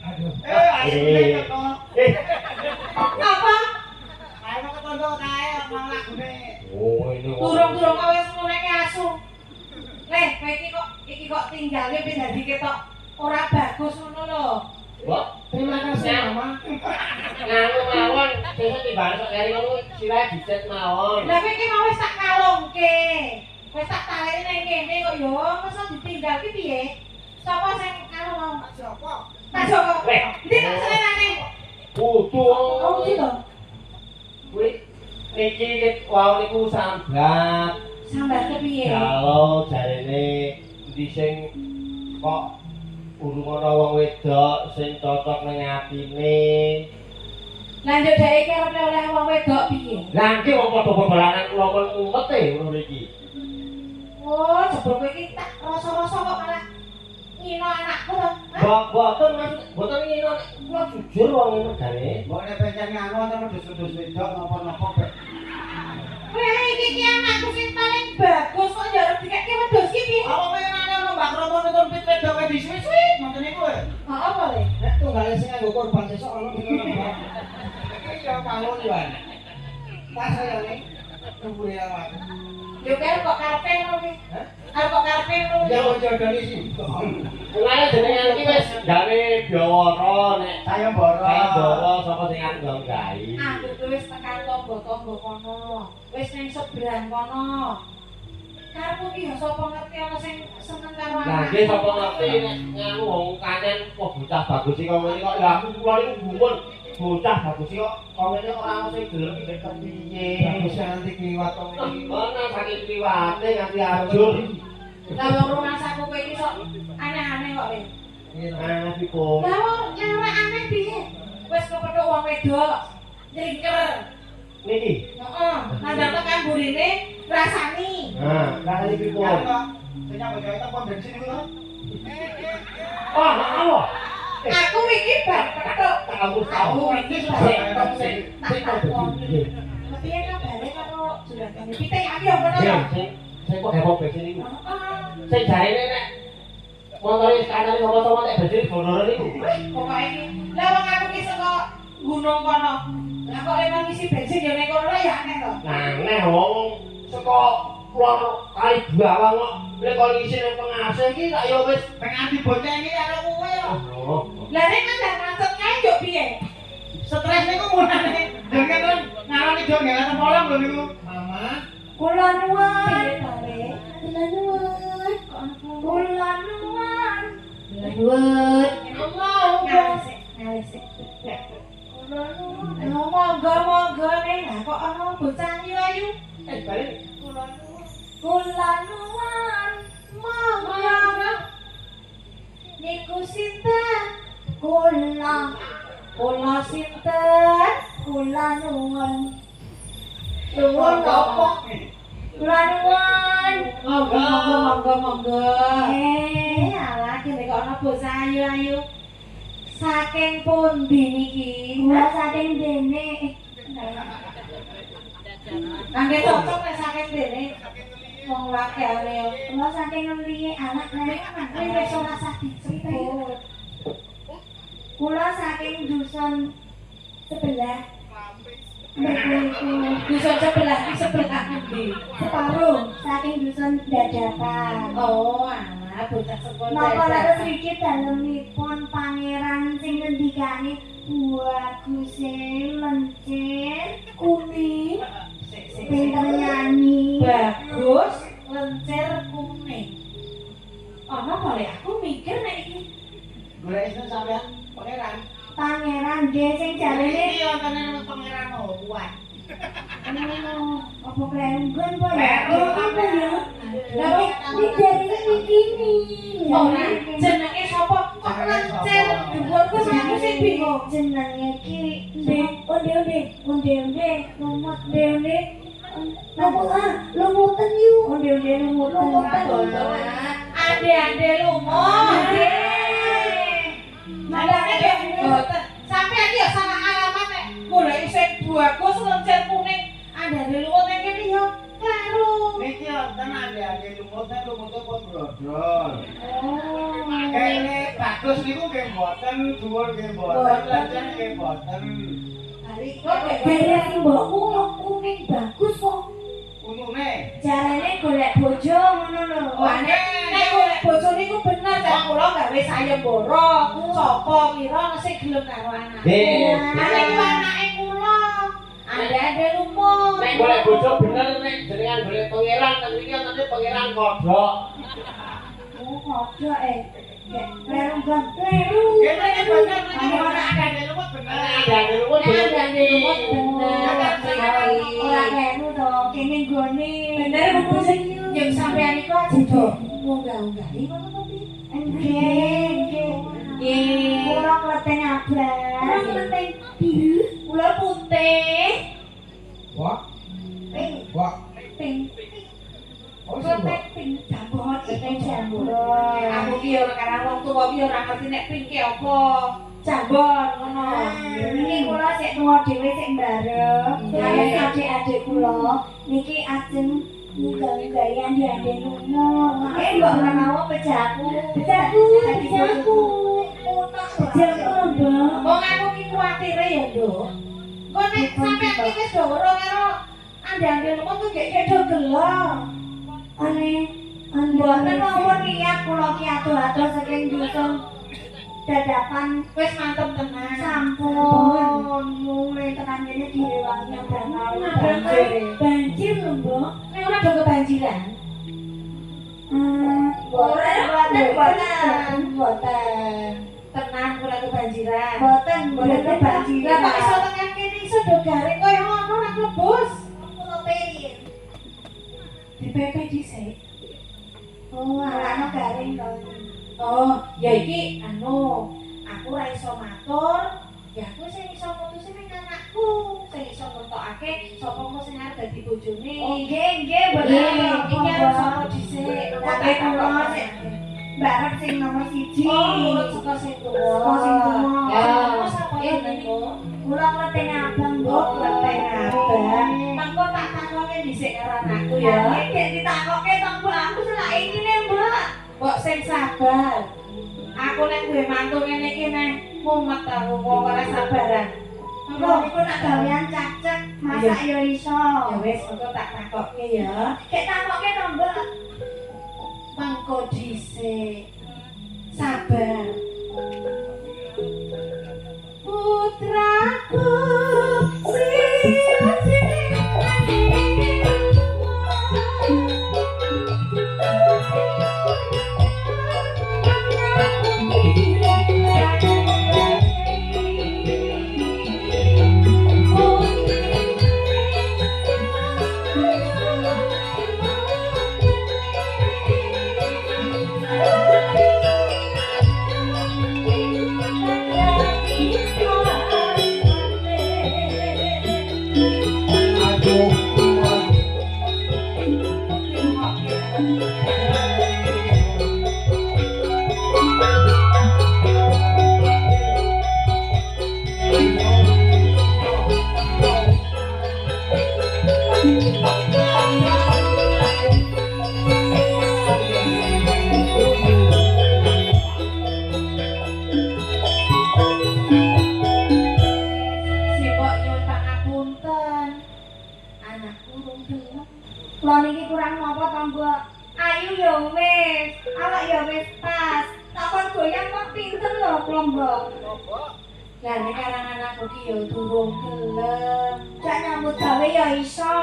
Aduh. Ayo kok. Apa? Ayo ketondo kae omong lagune. Oh, ini kok. Durung-durung kowe wis nguleke asu. Leh, kowe iki kok tinggalnya ben dadi ketok ora bagus ngono lho. Mbok, Terima kasih Mama. nganu mawon, sesuk timbang sok kari ngono sirahe dicet mawon. Lah kowe iki mau wis tak kalungke. Wis tak taleni nang kene kok yo masa ditinggal ki piye? Sapa sing anu mau? Siapa? Tak Joko. Weh. Ndi tak senenane? Kudu. Oh, gitu. Kuwi niki wau niku sambat. Sambat ke piye? Kalau jarene endi sing kok urung ana wong wedok sing cocok ning atine. Lanjut dhek iki arep oleh wong wedok piye? Lah iki wong padha-padhanan kula men umet e ngono iki. Oh, jebul kowe iki tak rasa-rasa kok malah ngino anakku to. Boten ngino kula jujur wong ngono gane. Mbok nek pancen nganu ta wedhus-wedhus wedok napa-napa kok. Kowe iki ki anakku sing paling bagus kok njaluk dikeke wedhus ki piye? Apa pengenane ono Mbak Romo nonton pit wedok wae disuwi-suwi ngoten niku e. Oh, apa le? Nek tunggale sing nganggo korban sesuk ono dino nembak. Iki ya kawon Iwan. Pas saya ning kumpul ya Mas. Yo kok karepe ngono ki. Hah? Arep kok karepe ngono. Ya wong jodoni sih. Mulane jenengan iki wis gawe biawara nek Saya mboro. bawa sapa sing ngandung gawe. Aku tuh wis tekan tombo-tombo kono. Wis ning seberang kono. Karepku ki ya sapa ngerti ana sing seneng karo Lah anak. nggih sapa ngerti nek nganu wong kanyen kok bocah bagus iki kok ngene kok ya aku kula niku gumun bocah bagus iki kok ngene kok ora sing gelem iki kepiye. Bagus nanti kliwat wong iki. Mana saking liwate nganti ajur. Lah wong rumah saku kowe iki sok aneh-aneh kok le. Nah, Piko. Lah wong yang ora aneh piye? Wis kepethuk wong wedok. Jengker. Niki. Heeh, nandang tekan burine rasani. Nah, kali Piko. Kan kok sing nyambut gawe tak pom bensin iku lho. Oh, apa? Aku iki bar kepethuk. Aku tahu iki sing Piye kabare karo juragan iki? Pitik iki yo ngono Ya, lho. sing kok heboh bensin iku. Heeh. Sing jarene nek motor wis kanan sama-sama nek bensin bodoran iku. Pokoke iki. Lah wong aku ki saka gunung kono. Lah kok emang isi bensin yo nek kono ya aneh to. Nah, nek wong saka lor kali bawang kok nek kon ngisi nang pengase iki tak yo wis Pengen dibocah iki karo kowe lho. oh. Lah nek nang macet kae yo piye? Stres niku munane. Dengan kan ngalami do ngelak polong lho niku. Mama, Kula nuwun. Piye to, Le? Kula nuwun. Kula nuwun. Kula nuwun. Ngalih. Kula nuwun. Monggo ning kok ana bocah ayu-ayu. Balik. Kula nuwun. Kula nuwun. Monggo. Niku sinten? Kula sinten? Kula nuwun. Nuwun apa? Kula nuwun. Monggo. Alah kene kok ana bocah ayu-ayu. Saking pundi niki? Kula saking dene. Kangge cocok nek saking dene. Wong laki areo. Kula saking ngliye anak nek wis ora sah disebut. Kula saking dusun sebelah. Dusun sebelah ki sebelah endi? Separuh saking dusun dadakan. Oh, alah bocah sekon. Napa leres iki dalemipun pangeran sing ngendikane bagus lencir kuning. Pinter nyanyi. Bagus lencir kuning. Ana boleh aku mikir nek iki Golek iso sampean pangeran. pangeran nggih sing jarene Iki wonten pangeran Owan. apa klenggon po ya? Klenggon. Apa ya? Lah iki jarene iki. Ora jenenge sapa? Kok lencir dhuwur ku aku sing bingung. Jenenge iki onde lumutan yuk. Onde lumutan. Ade lumut. Madane yo mboten. Sampeyan yo salah alamat nek golek sing bagus lencir kuning. Andane lumut ning kene yo kleru. Niki wonten ade lumut pun brodol. Oh. Kene Pak Agus niku nggih mboten dhuwur nggih mboten, lancen nggih mboten. Hari iki mbokku kuning bagus kok. Untune Jarane golek bojo ngono lho. Nek golek bojo niku bener nek kula gawe sayembara. Sapa kira sing gelem karo anake. Anak iki anake kula. Ande lumut. Nek golek bojo bener nek jenengan golek pangeran ten iki antene pangeran kodhok. Oh, kodhok Kleru bang, kleru. kene iki bener iki ora ada lumut bener. Ada lumut Bener. Ora kleru to, kene nggone. Bener Bu sing yen sampean iku aja do munggah-unggahi ngono to Pi. Nggih. Kula kleten abang. Kula kleten biru. Kula putih. Wah, Pink. wah. Pink. Oh, sih, Mbak. Kleten pink jambon iki jambon. Aku ki ora karo wong tuwa ki ora ngerti nek pink ki apa. Jambon ngono. Niki kula sik tuwa dhewe sik mbarep. Kaliyan adik-adik kula niki ajeng nggawe andi-andi lumut. Makane mbok ora mau pejaku. Pejaku. Pejaku lho, Wong aku ki kuwatire ya, Nduk. Kok nek sampean ki wis do ora karo ande-ande lumut tuh gek do gelo. Mboten mawon niat kula ki atuh-atuh saking dusun dadakan Wis mantep tenan. sampun mulai tekan kene direwangi banjir lho, Mbok. Nek ora do kebanjiran. Boten. Tenan ora kebanjiran. Boten kebanjiran. Lah kok iso tekan kene iso do garing koyo ngono nek lebus. Kula pengen. Dipepe dhisik. Oh, ana garing to. Oh, ya iki anu, aku ora iso matur, ya aku sing iso mutusin ning anakku, sing iso ngetokake sapa kok sing arep dadi bojone. Nggih, boten. Iki arep sapa dhisik. Tapi kula sik barep sing nomor 1. Oh, nurut saka sing tuwa. Saka sing tuwa. Ya, sapa jenengku? Kula kleten abang, Oh, Mbok. kleten abang. Mangko tak takoke dhisik karo anakku ya. Nek ditakoke to, Mbok, aku selak iki ne, Mbok. Mbok sing sabar. Aku nek duwe mantu ngene iki nek mumet aku kok ora sabaran. Mbok niku nak gawean cacek, masak ya iso. Ya wis, engko tak takokke ya. Kek takoke to, Mbok. Mangko dhisik. Sabar. Putraku Sipok nyuwun pangapunten. Anakku rung gelem. Kula niki kurang napa to, Mbok? Ayu ya wis, awak ya wis pas. Takon goyang kok pinter lho kula, Mbok. Lah nek karang anakku ki ya durung gelem. Jak nyambut gawe ya iso.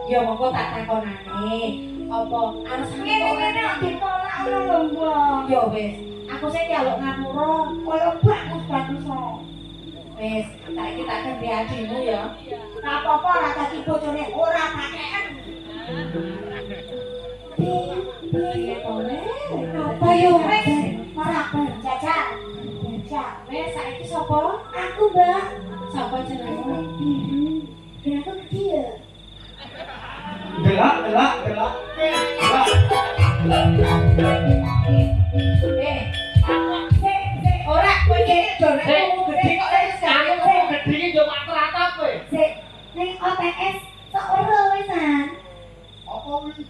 Ya monggo tak takonane. Apa arep Ngene kok ditolak ngono lho, Mbok. Ya wis, aku sing nyaluk ngapura. Kaya bagus-bagus kok. Wis, saiki tak ganti adimu ya. Ora apa-apa ora dadi bojone ora pakaian. Piye to, Le? Apa yo wis ora jajal. Jajal. Wis saiki sapa? Aku, Mbak. Sapa jenengmu? Biru. Dan aku dia. Delak, delak, delak. Delak. Ora kowe iki donekmu gedhe kok wis gak Gedhe iki yo mak ratap kowe. Sik, ning OTS sok ora wisan. Apa kuwi?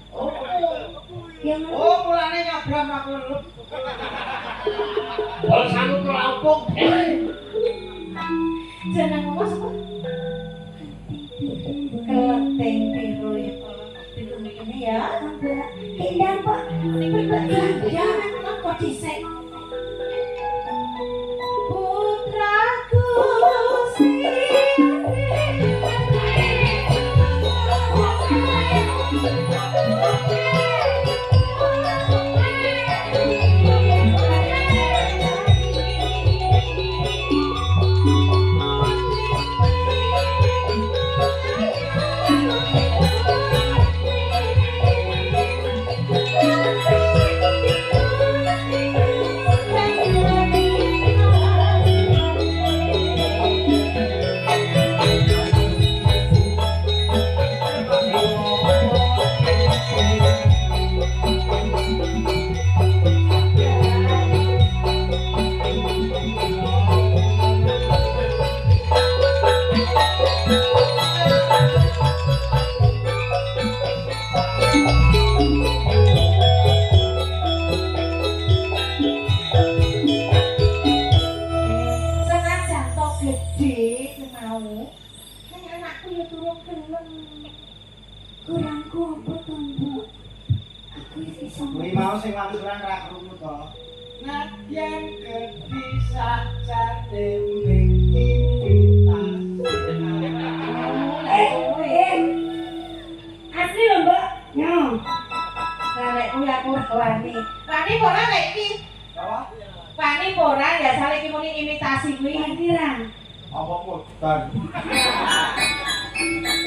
Yang Oh, mulane nyabram aku lho. rampung. Jeneng apa sapa? Kelenteng biru ya pintu ini ya. Indah Pak. Ya, kok dhisik. Putraku senajan to gede mau. Nang anakku ya turun gelem. Kurangku apa to, Mbak? Aku wis iso. Kuwi mau sing wanduran ra krungu to. Nadyan gedhi sajane ning Asli lho, Mbak. Ya. Karek kuwi aku wani. Wani ora lek iki. Apa? Wani ora ya sale iki muni imitasi kuwi. Pangeran. Apa mudan?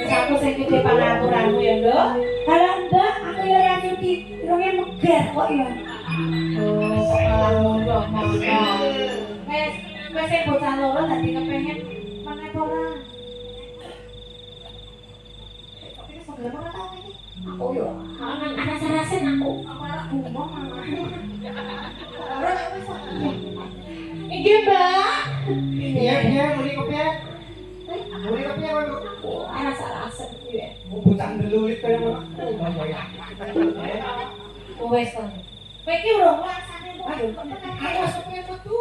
Wis aku sing gede pangaturanmu ya, Nduk. Halo, Mbak. Aku ya ora nyuti. Rongnya megar kok ya. Oh, malah mondok mondok. Wes sing bocah loro dadi kepengin meneh ora. Tapi wis gelem ora tau iki. Aku yo. Anak sarasen aku. Aku ora ngomong malah. Ora wis. Iki, Mbak. Iya, muni kepiye? Muni kepiye kowe? Anak sarasen iki ya. Bocah ndelulit kaya ngono. Wes to. Kowe iki urung ngrasane kok. Ayo sampe metu.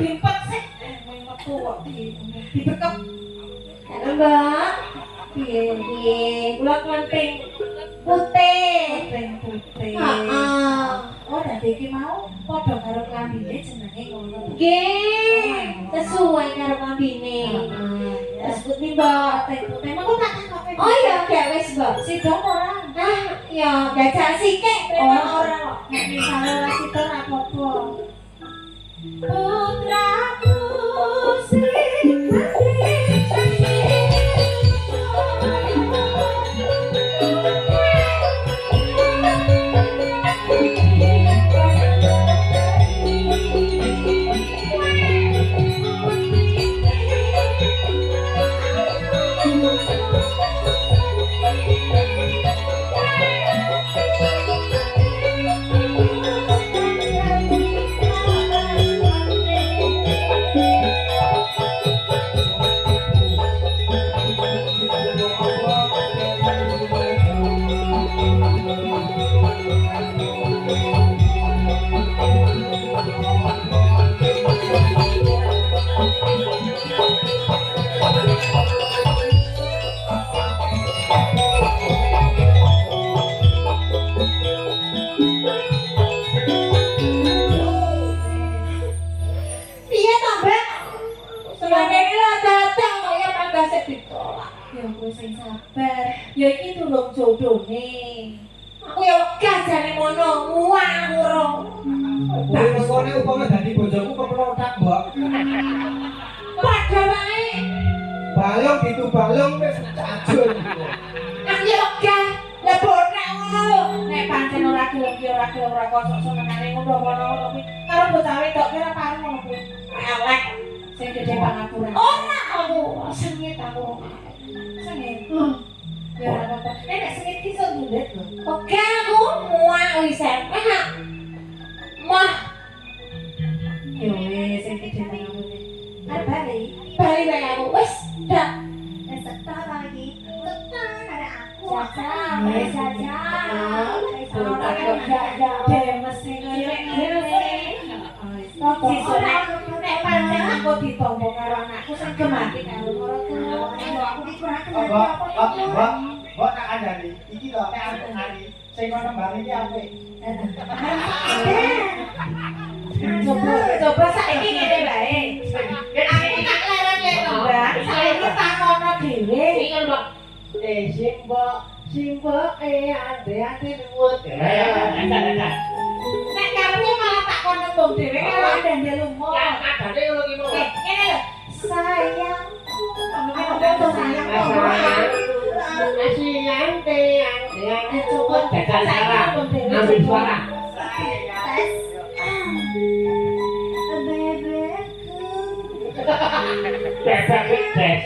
Dimpet sik. Metu kok dibekep. Halo, Mbak. Piye? Kula klenting putih. Klenting putih. Heeh. Oh, dadi iki mau padha karo klambine jenenge ngono. Nggih. Sesuai karo kambine. Terus putih, Mbak. Klenting putih. Mengko tak takoki. Oh iya, gak wis, Mbak. Sidang ora? Ah, ya jajal sithik. Ora kok. Nek misale ora sidang ra apa-apa. Putraku Piye to, Mbak? Semane iki lah datang kaya panggase ditolak. Ya kowe sing sabar. Ya iki tulung jodone. Aku ya wegah jane mono, muang urung. Kowe mengkone upama dadi bojoku keplotak, Mbak. Padha wae. Balung itu balung wis cajur. Aku ya wegah. Lah bonek ngono. Nek pancen ora gelem ki ora gelem ora kosok senengane ngono ngono kuwi. Karo bocah wedok ki ora pareng ngono kuwi. Elek. Sing gede pangaturan. Ora aku. Sengit aku. Sengit. Ya ora apa-apa. Nek sengit ki iso ngundet lho. Oke, aku muak wis enak. Mah, Yo wis sing gede pangaturan. arep bali. Bali wae aku wis dak. Wis tekan lagi. Tekan ada aku. Jajal. Jajal. Demes sing cilik. Sesuk nek pancen aku ditompo karo anakku sing gemati karo aku iki kurang kenal apa. Mbok tak kandhani. Iki lho nek aku ngali sing kono mbang iki apik. Coba saiki ngene bae. Aku tak leren-leren Mbak. Saiki tak ngono dhewe. Iki lho, Mbak. Simbok ade-ade nuwun. Nek karepe malah tak kono mbong dhewe karo ndandel lumo. Lah kadane ngono ki, Mbak. Ngene lho. Sayangku. Apa sayangku? Asian ade-ade coba dadan suara. Ambil suara. Bebek des.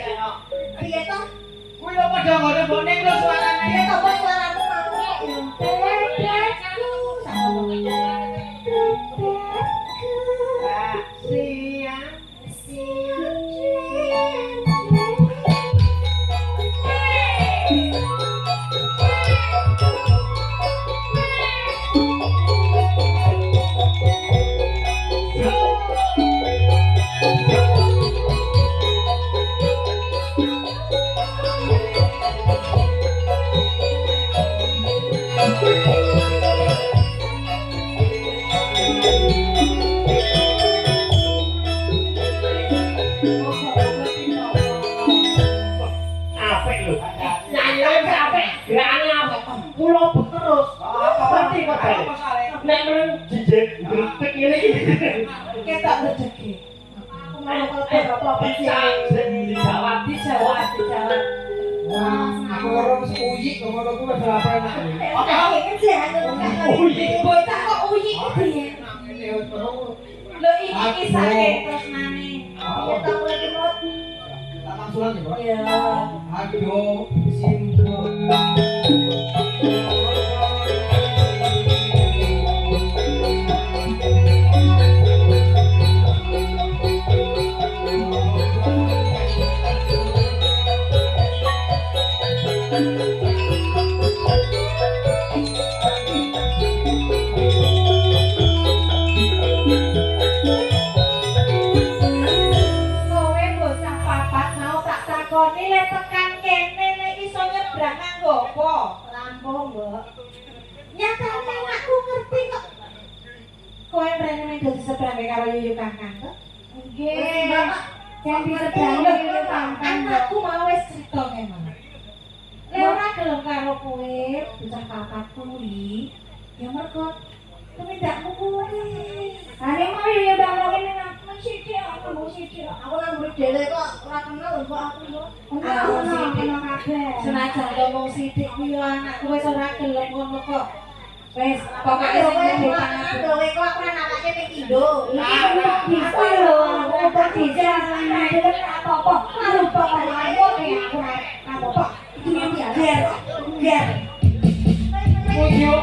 Piye to? Kuwi lho padha ngono mbok ning lho suarane. Piye to kok suaramu mau? Bebekku. Sama bebekku. Siang apik lho. Nyanyi apik, gerane apik. Kula terus. Pasti kok bae. Nek meneng jijik gretek ngene iki. Ketok rezeki. Aku mau apa-apa sih? Dijawab. Aku orang uji, ngono ku wis apa enak. Bocah kok uyi ku piye? Lho iki kisahke tresnane. Ya tak lagi mot. Tak mangsulan ya, Bro. Ya. Aduh, simpul. Kowe bocah papat mau tak takoni lek tekan kene lek iso nyebrang nganggo apa? Rampung, Mbok. Nyatane anakku ngerti kok. Kowe mrene men dadi sebrang karo Yuyu Kakang to? Nggih. Yang disebrang Yuyu Kakang. Anakku mau wis crita memang. Lek ora gelem karo kowe, bocah papat kuwi, ya mergo tumindakmu kuwi. Ane mau ya udah ngomongin aku sithik, aku mau sithik. Aku nang mburi dhewe kok ora kenal lho kok aku lho. Aku kenal kabeh. Senajan ngomong sithik kuwi anakku wis ora gelem ngono kok. Wis, pokoke sing ngene tangan kowe kok ora anake ping pindho. Bisa lho, aku bisa nang apa-apa. Karo pokoke aku ora apa-apa. Iki biar. Mujo.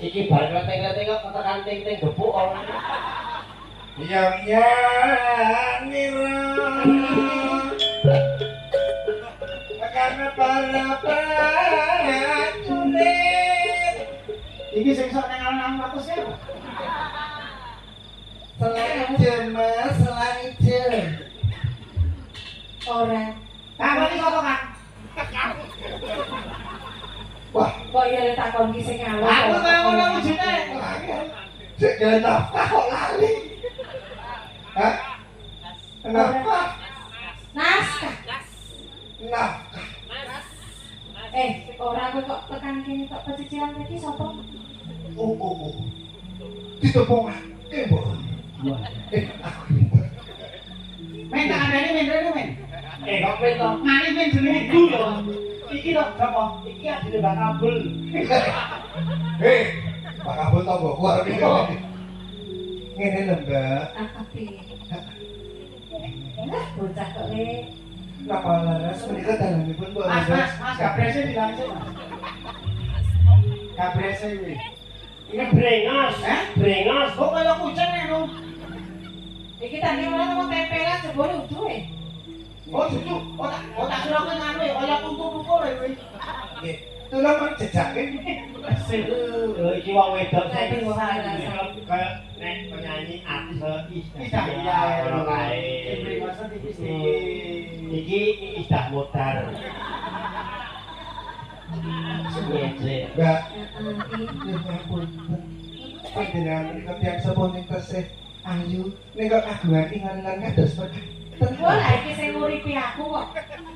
Iki bar kleteng-kleteng kok tekan ting-ting gebuk ora. Yang nira karena para prajurit iki sing sok nang nang atas ya Selain jem. Ora. kapan iki kok kan Wah, Kok ya tak kon ki sing awal. aku kaya ngono wujudnya Sik nafkah kok lali. Hah? Nafkah. Naskah. Nafkah. Ora kowe kok tekan kene kok pecicilan iki sapa? Oh. Ditepungake, Mbok. Aku. Men tak andani men rene men. Kok men to? Mari men jenenge Iku lho. Iki lho sapa? Iki adine Mbak Kabul. Pak Kabul tau mbok arep iki. Ngene lho, Mbak. Api. Lah bocah kok le. Napa laras menika dalamipun Mbak. Mas gabrese dilangsung. Gabrese iki. Ini brengos. Brengos. Kok kaya kucing ngono. Iki tadi ora mau tempelan jebule udu Oh, cucu. Oh tak kira kowe nganu kaya kuntu-kuntu lho kowe. Nggih. Tulung men jejake. Iki wong wedok Tapi wong lanang. kayak nek penyanyi artis Idah iya ngono kae. Ibri masa iki Iki idah modar. Semete. Mbak, Heeh. nyuwun ampun. Panjenengan menika tiyang sapuning tesih ayu ning kok kagungan ingan-ingan kados mekaten. Ora iki sing nguripi aku kok.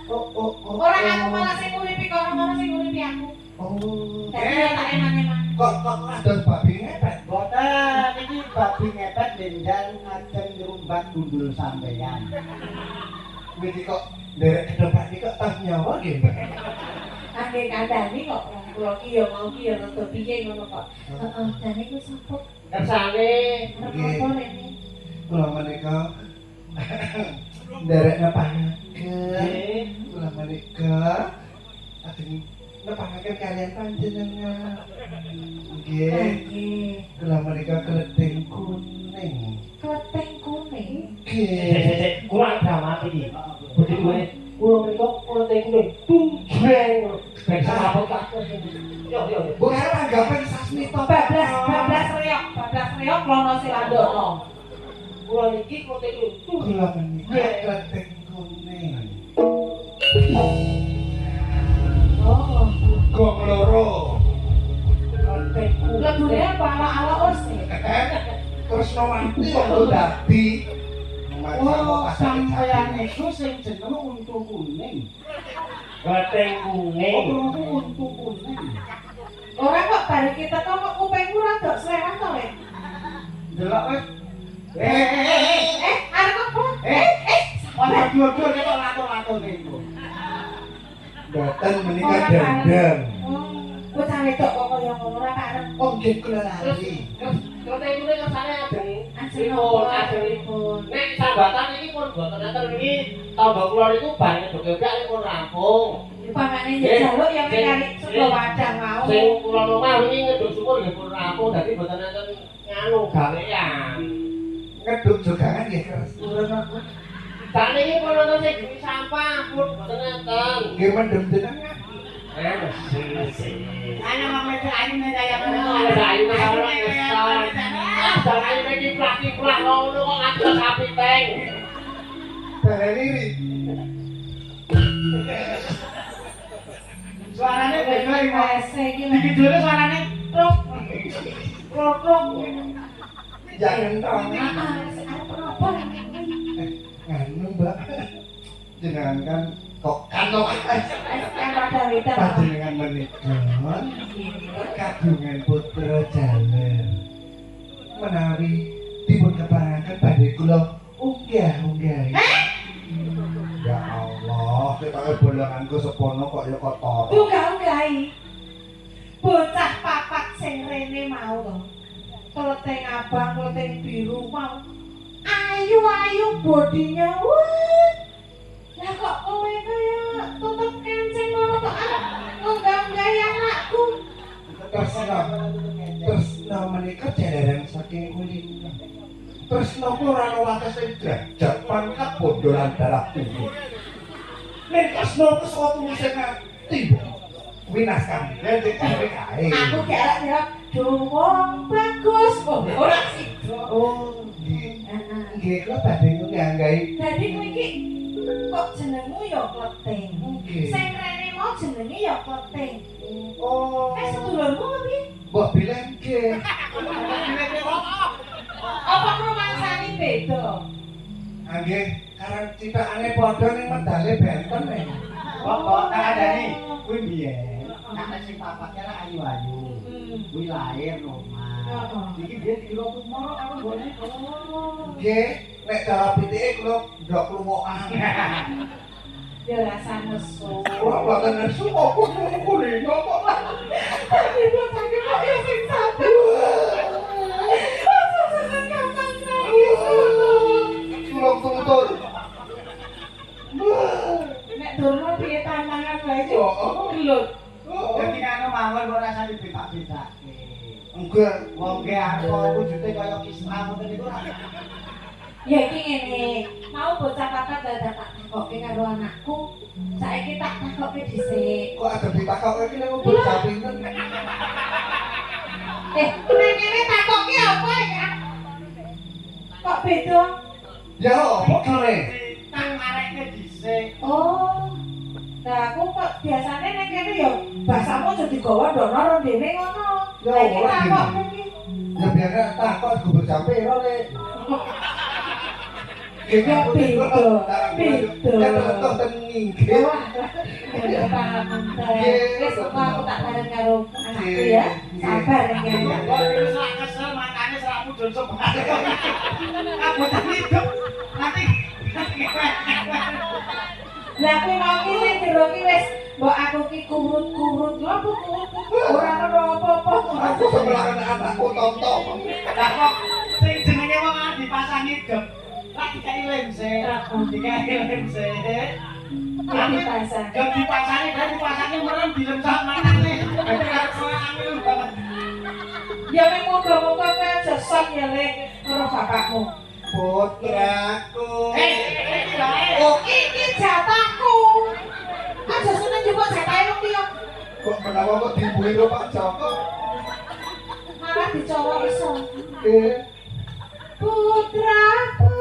Oh. Ora aku malah sing nguripi kok ora sing nguripi aku. Oh. Dadi ora tak eman-eman. Kok kados babi ngepet. Boten iki babi ngepet dendang ngajeng nyrumbat gundul sampeyan. Niki kok nderek kedepan iki kok tas nyawa nggih, Mbak. Angge kandhani kok wong kula ki ya mau ki ya rada piye ngono kok. Heeh, jane ku sapa? Kersane Apa rene? Kula menika nderek nepangaken. Kula menika ajeng nepangaken kalian panjenengan. Nggih. Nggih. Kula menika kleting kuning. Kleteng kuning. Nggih. kurang drama iki. Budi gue kula mriko kula tengku tunjreng. Ben apa tak. Yo. Bu arep anggapan sasmita Bablas reok klono silandono. Kula iki kula tengku Kula menika kleting kuning. Oh, Gong loro. lebune apa ala-ala ose. Terus nomati kok dadi. Oh, sampeyan iku sing jenenge untu kuning. Goteng kuning. Oh, untu kuning. Ora kok bareng kita kok kupingku rada srewat to, Le. Delok wis. Arep apa? Ora dua-dua ketok latur-latur niku. Boten menika dendeng. Bocah wedok kok kaya ngono ora pareng. Oh nggih kula lali. Goteng kuning kersane ajeng. Ajeng Ajeng. Nek sambatan iki pun boten enten iki tangga kula niku bar ngedok-edok pun rampung. Pamane njaluk ya kari sego wadang mau. Sing kula omah wingi ngedok syukur nggih pun rampung dadi boten enten nganu gawean. Ngeduk jogangan nggih keras. Sakniki pun wonten sing gemi sampah pun boten enten. Nggih mendem jenengan. Ana mamete ayu nek kaya Ayo nek kesal. Jangan iki kiplak-kiplak ngono kok ada sapi teng. Bareni suarane beda iki Mas. Wes iki Iki dhewe suarane truk. Krok. jangan tong. Arep apa? Nganu Mbak. Jenengan kan kok kantok panjenengan menika kagungan putra jaler. Menawi dipun keparengaken badhe kula unggah-unggahi. Ya Allah, ketoke bolonganku sepono kok ya kotor. Unggah-unggahi. Bocah papat sing rene mau to. Kleteng abang, kleteng biru mau. Ayu-ayu bodinya. Lah kok kowe kaya tutup kencing ngono kok unggah-unggahi anakku. Tresna menika jalaran saking kulino. Tresna ku ora ana watese derajat pangkat bondo lan darah tinggi. Nek tresna ku saka tumise ngerti. Winas kan, dadi kae. Aku gak arek jawab, "Wong bagus." Oh, ora sida. Oh, nggih kula badhe nganggahi. Dadi kowe iki kok jenengmu ya Kleteng. Nggih. Sing rene mau jenenge ya Kleteng. Oh. Sedulurmu piye? Mbok bilangke. Apa rumangsane beda? Nggih, karang citakane padha ning medale benten nih. Kok tak adani kuwi biyen. Nek sing papake ra ayu-ayu. Kuwi lahir normal. Iki biyen kira kumoro karo gone. Nggih, nek cara pitike kula ndok klumokan. Ya rasa nesu. Ora boten nesu opo kulino kok. Ibu sakit kok ya sing satu. Tulung tutur. Nek durung piye tantangan wae. Oh. Lho. Dadi kan mawon kok rasane beda-bedake. Enggak. Wong ge arep wujude kaya kisah ngoten iku ora. Ya iki ngene, mau bocah papat dadak tak takokke karo anakku. Saiki tak takokke dhisik. Kok ada ditakokke iki lek bocah pinten. Nek ngene takokke apa ya? Kok beda? Ya opo kene? Tang areke dhisik. Oh. Nah, aku kok biasane nek kene ya bahasamu aja digawa ndono ro dene ngono. Ya, Lah iki ora takokke iki. Ya biar takut gue bercapai lek. Ya beda. Ya tetep tengi. Wis aku tak bareng karo anakku ya. Sabar nek kene. Kok wis sak kesel makane serakmu don sebab. Aku tak hidup. Nanti Lah aku mau ki sing jero ki wis mbok aku ki kurut-kurut lho aku kurut. Ora ono apa-apa. Aku sebelah anakku tonton. lah kok sing jenenge wong dipasang hidup. Lah dikai lemse. Dikai lemse. Jadi pasang. Jam dipasangi kan dipasangi merem dilem sak manane. Dadi arep angel banget. Ya nek muga-muga kowe aja sok ya lek karo bapakmu. Putraku. Oh, iki jatahku. Aja seneng njupuk jatahe wong liya. Kok menawa kok dibuhi karo Pak Joko? Malah dicolok iso. Putraku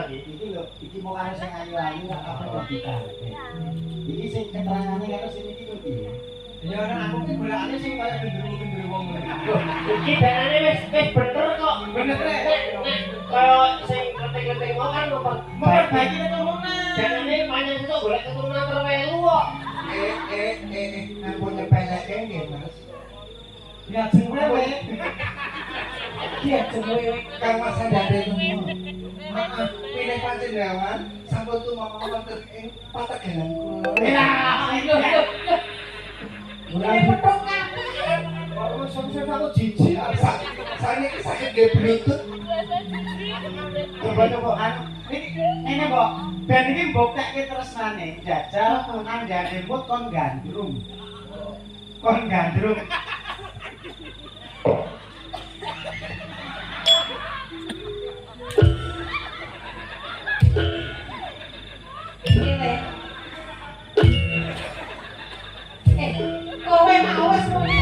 Iki lho iki mau karo sing ayu-ayu apa kok ditarik. Iki sing keterangane karo sing iki lho piye? Ya ora aku ki golekane sing kaya gendru-gendru wong ngene. Iki danane wis bener kok. Bener rek. Kaya sing kletek-kletek mau kan Memperbaiki keturunan. danane panjang itu golek keturunan termelu kok. Aku nyepeleke nggih, Mas. Ya jengwewe. Dia jengwewe. Kang Mas Andade temu. Maaf, pilih panjenengan sampun tumama wonten ing patagenan kula. Ya, Lho, lho. Ini petuk kabeh. Kok sampeyan aku jijik. Saniki sakit nggih blutut. coba coba anu ini kok ben iki mboktekke tresnane jajal nang jane mut kon gandrung. Kon gandrung. Ini. Kowe mau wis muni.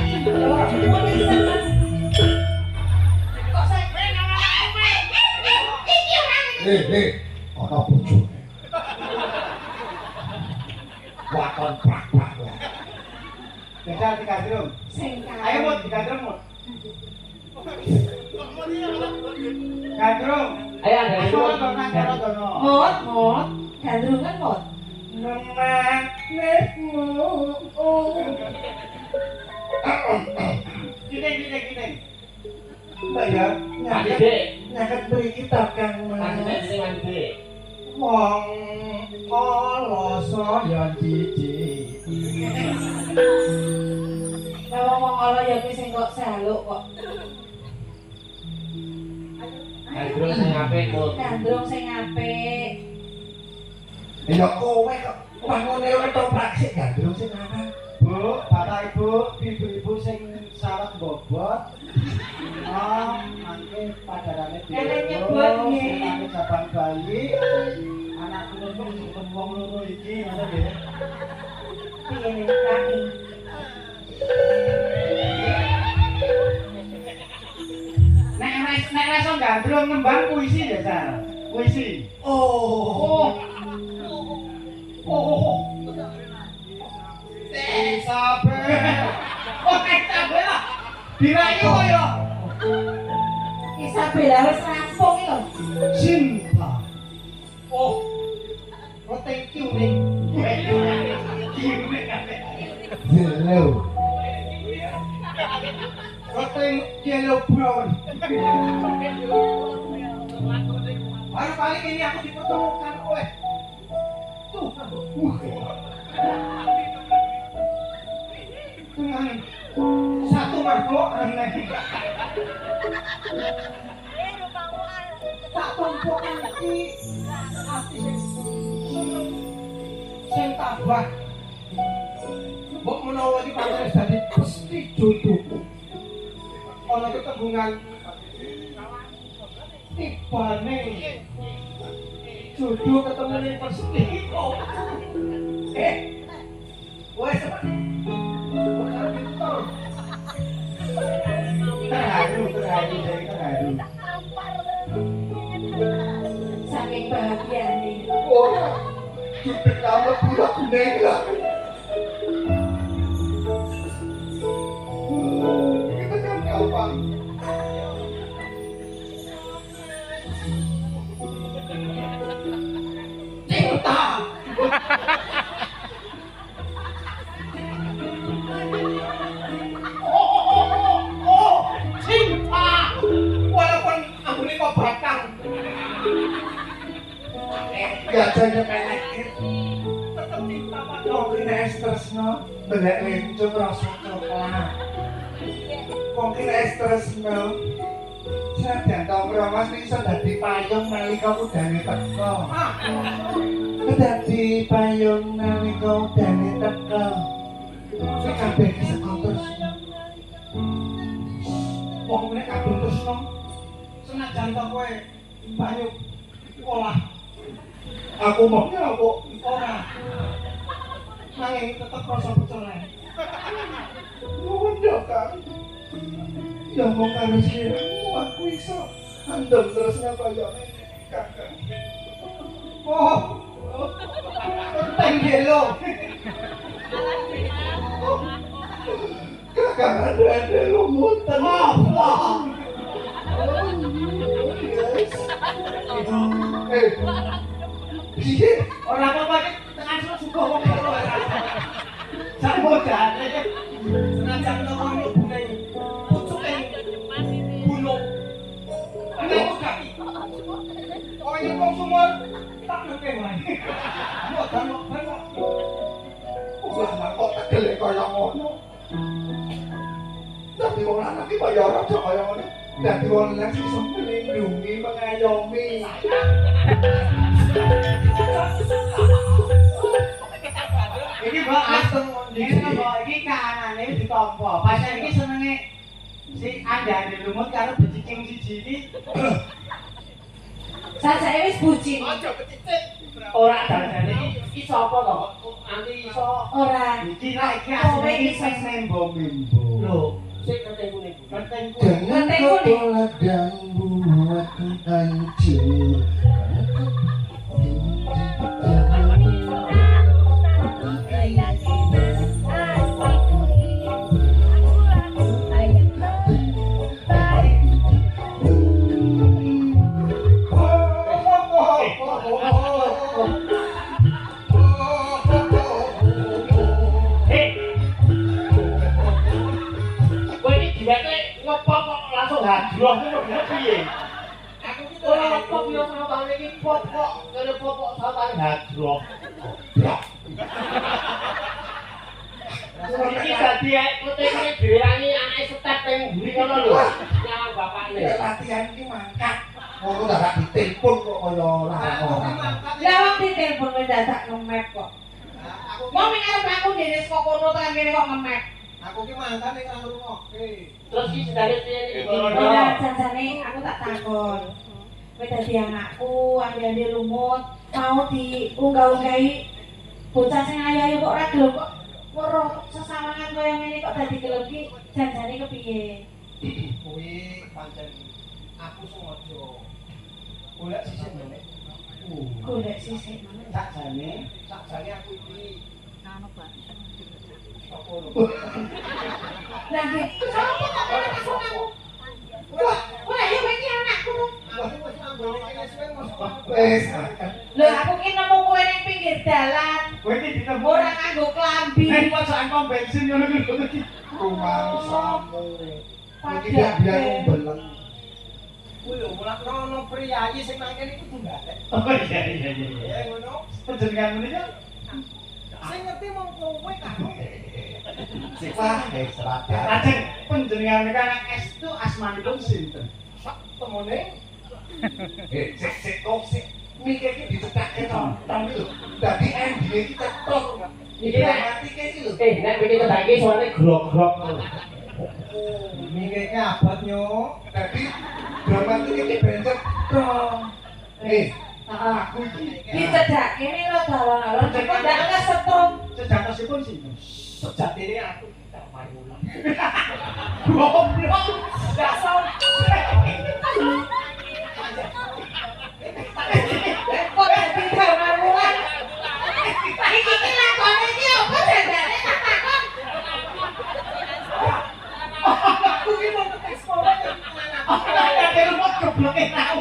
Kok saya iki ora Ana bojone. Waton prak-prak. Jajal digandrung. sing Ayo mut digandrung mut. Gandrung. Ayo ada Ayo nang karo dono. Mut, gandrungan mut. Nenek Gini. Mbak ya, Mandi Dik. nyaket beri kita Kang Mandi Mas. sing mandi Dik. Wong ala saya cici. Kalau ngomong Allah ya wis sing kok saluk kok. Gandrung sing apik Mut. Gandrung sing apik. Ya kowe kok wangone ora tau praksik gandrung sing lanang. Bu, Bapak Ibu, ibu-ibu sing sawet bobot. Mangke padarane Kene nyebut nggih. Sing cabang bayi. Anak kula iki wong loro iki ngono nggih. Piye nek kaki? Nek iso gandrung ngembang puisi ya, Sar. Puisi. Oh. Isabel. Oh, Isabel lah. Dirayu ya. Isabella wis rampung iki lho. Cinta. Oh. Oh, thank you nih. Hello. Oh, thank yellow brown. Baru kali ini aku dipertemukan oleh Tuhan. Dengan satu makhluk aneh. Tak tumpuk hati sing tabah. Mbok menawa iki pancen dadi pesti jodoh. Ana ketembungan tibane jodoh ketemu ning pesti. Wes terharu. Saking bahagiane. Ora. Kita kamu pura kunega. Kita kan kapan? Cinta. Oh, cinta. Walaupun aku ini kok batang. Ya jadi menek. Tetap cinta Pak. Wong kene es tresno, ndelek lencung rasa coklat. Wong kene es tresno. Senajan tau ngrawas iso dadi payung nalika udane teko. Dadi payung nalika udane teko. Sing kabeh disebut tresno. Wong nek kadung tresno senajan to kowe banyu olah Aku mau nyapa? ora. Nanging tetep rasa peceleh. Nuwun ya, Kang. Ya mau karo sirahmu aku iso andem tresno kaya ngene, Kakang. Oh. Tenggelo. Kakang ada lumutan. Allah. Piye? Ora apa-apa iki tekan suka wong loro. Sak modane. Senajan to kono bune. Pucuke. Bulung. Ana kok gak. Kok iki wong sumur tak ngerti wae. Modal kok. Wah, kok tegele kaya ngono. Tapi wong lanang iki kaya ora kaya ngono. Dadi wong lanang iso melindungi, mengayomi. Iki mbok asem iki kanane ditampa. Pasien iki senenge si andane lumut karo becicing siji iki. Sajake wis bucin. Aja becicing. Ora dadane iki sapa to? Nanti iso Ora. iki ra iki asline iki sing membo-membo. Lho, sik ketengku niku. Ketengku. Jangan kau tolak dan buatku hancur. duweke ngepop kok langsung hadroh ngono piye? Aku ki Ora ngepop yo sautane iki pop kok kene pop kok sautane hadroh. Iki dadi putih-putih direwangi anake step ning mburi ngono lho. Nyawang bapakne. Latihan iki mangkat. Ngono dadak ditelepon kok kaya larang. Lah wong ditelepon wis dadak nge-map kok. Wong ning arep aku dene saka kono tekan kene kok nge-map. Aku ki mantan ning nang rungokke. Terus iki sedare piye iki? Ora janjane aku tak takon. Kowe dadi anakku, andi-andi lumut, mau diunggah-unggahi bocah sing ayu-ayu kok ora gelem kok weruh sesawangan kaya ngene kok dadi gelem ki janjane kepiye? Kuwi pancen aku sengaja golek sisih meneh. Golek sisik maneh. Sakjane aku iki anu Pak. Apa lho? Lah nggih, sampe tak langsung aku. Wah, ya iki anakku. Aku wis nambah kene suwe mos. Wis. Lho aku ki nemu kowe ning pinggir dalan. Kowe iki ditemu Ora nganggo klambi. ning pojokan pom bensin ngono iki. Rumangsamu. Iki biar beleng. Kuwi lho mulak ono priyayi sing nang kene iku tunggalek. Oh iya. Ya ngono. Panjenengan menika Sing ngerti mong kowe karo. Wah, serata. lajeng panjenengan menika anak estu asmanipun sinten? Sak temune Sik sik. Mikir iki dicetakke to. Tapi lho, dadi endine iki cetok. Iki nek mati iki lho. nek mikir tebake suarane grok-grok. mikirke abot yo. Dadi dramatik iki bencet to. Heeh. Aku iki Dicedhake ning lo dalan-dalan kok ndak kesetrum. Sejatosipun sinten? Sejatine aku tak mari ulang. Goblok. Dasar. Kok dadi dalan-dalan? Iki ki lakone iki opo jajane tak takon. Aku ki mau ke sekolah ya. Ada rumah gebloke tau.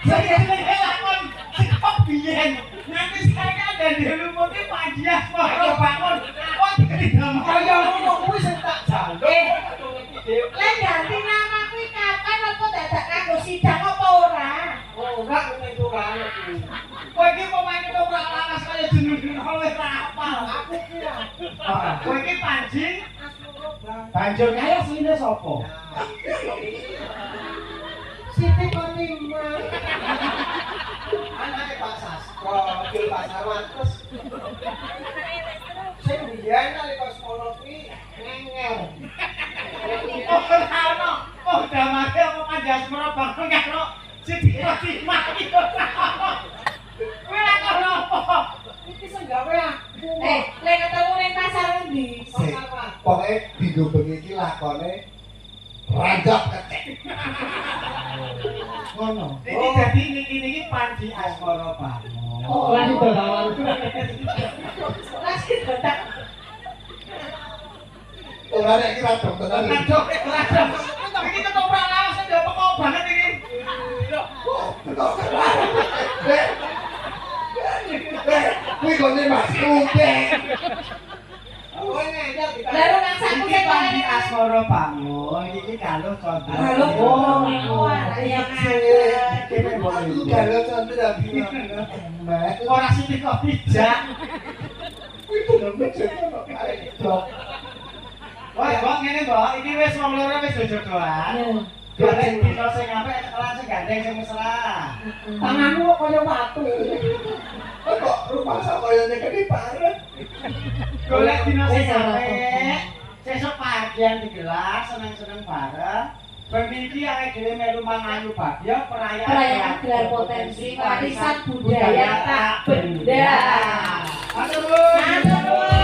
Saya ini lakon sikap biyen. Nanti saya ada di rumah ki Pak Dias mau bangun. Kok tidak Kaya ngono kuwi sing tak jaluk. Lah ganti nama kuwi kapan apa dadak kanggo sidang apa ora? Ora ning turan aku. Kowe iki pemain ketoprak lawas kaya jeneng wis ra apal. Aku ki ya. Kowe iki Panji, Asmoro bang. banjur kaya asline sapa? Siti Konima. Anake Pak Sastro, Gil Pasawan terus. Sing biyen nalika sekolah kuwi ngengel. Oh, ono. Oh, damake apa Panji Asmara bangun karo Siti Fatimah iki ora ono. Kowe lak ono apa? Iki sing gawe aku. Lek ketemu ning pasar endi? sik. Pokoke dinggo bengi iki lakone ranjap kecek. Ngono. Iki dadi niki Panji Asmara bangun. Oh, lagi dolanan. Lagi dadak. Ora nek iki radong tenan. Aduh, iki ketoprak lawas sing pekok banget iki. Kuwi kok Mas Kude. Kowe ngejak di Lah ora sakku Iki sing Panji Asmara bangun, iki Galuh Condro. Halo, oh, iku anak yang ngajak. Kalau cantik lagi. Ora sithik kok bijak. Kuwi bener jadi ono arek dok. Wah, Mbak ngene, Mbak, iki wis wong loro wis jodohan. Golek dino sing apik, langsung gandeng sing mesra. Tanganmu kok kaya watu. Kok rumah saya nyekeni parek. Golek dino sing apik. Sesuk pagian digelar seneng-seneng bareng. Ben iki arek dhewe melu mangayu bagya Perayaan gelar potensi warisan budaya tak benda. Matur nuwun. Matur nuwun.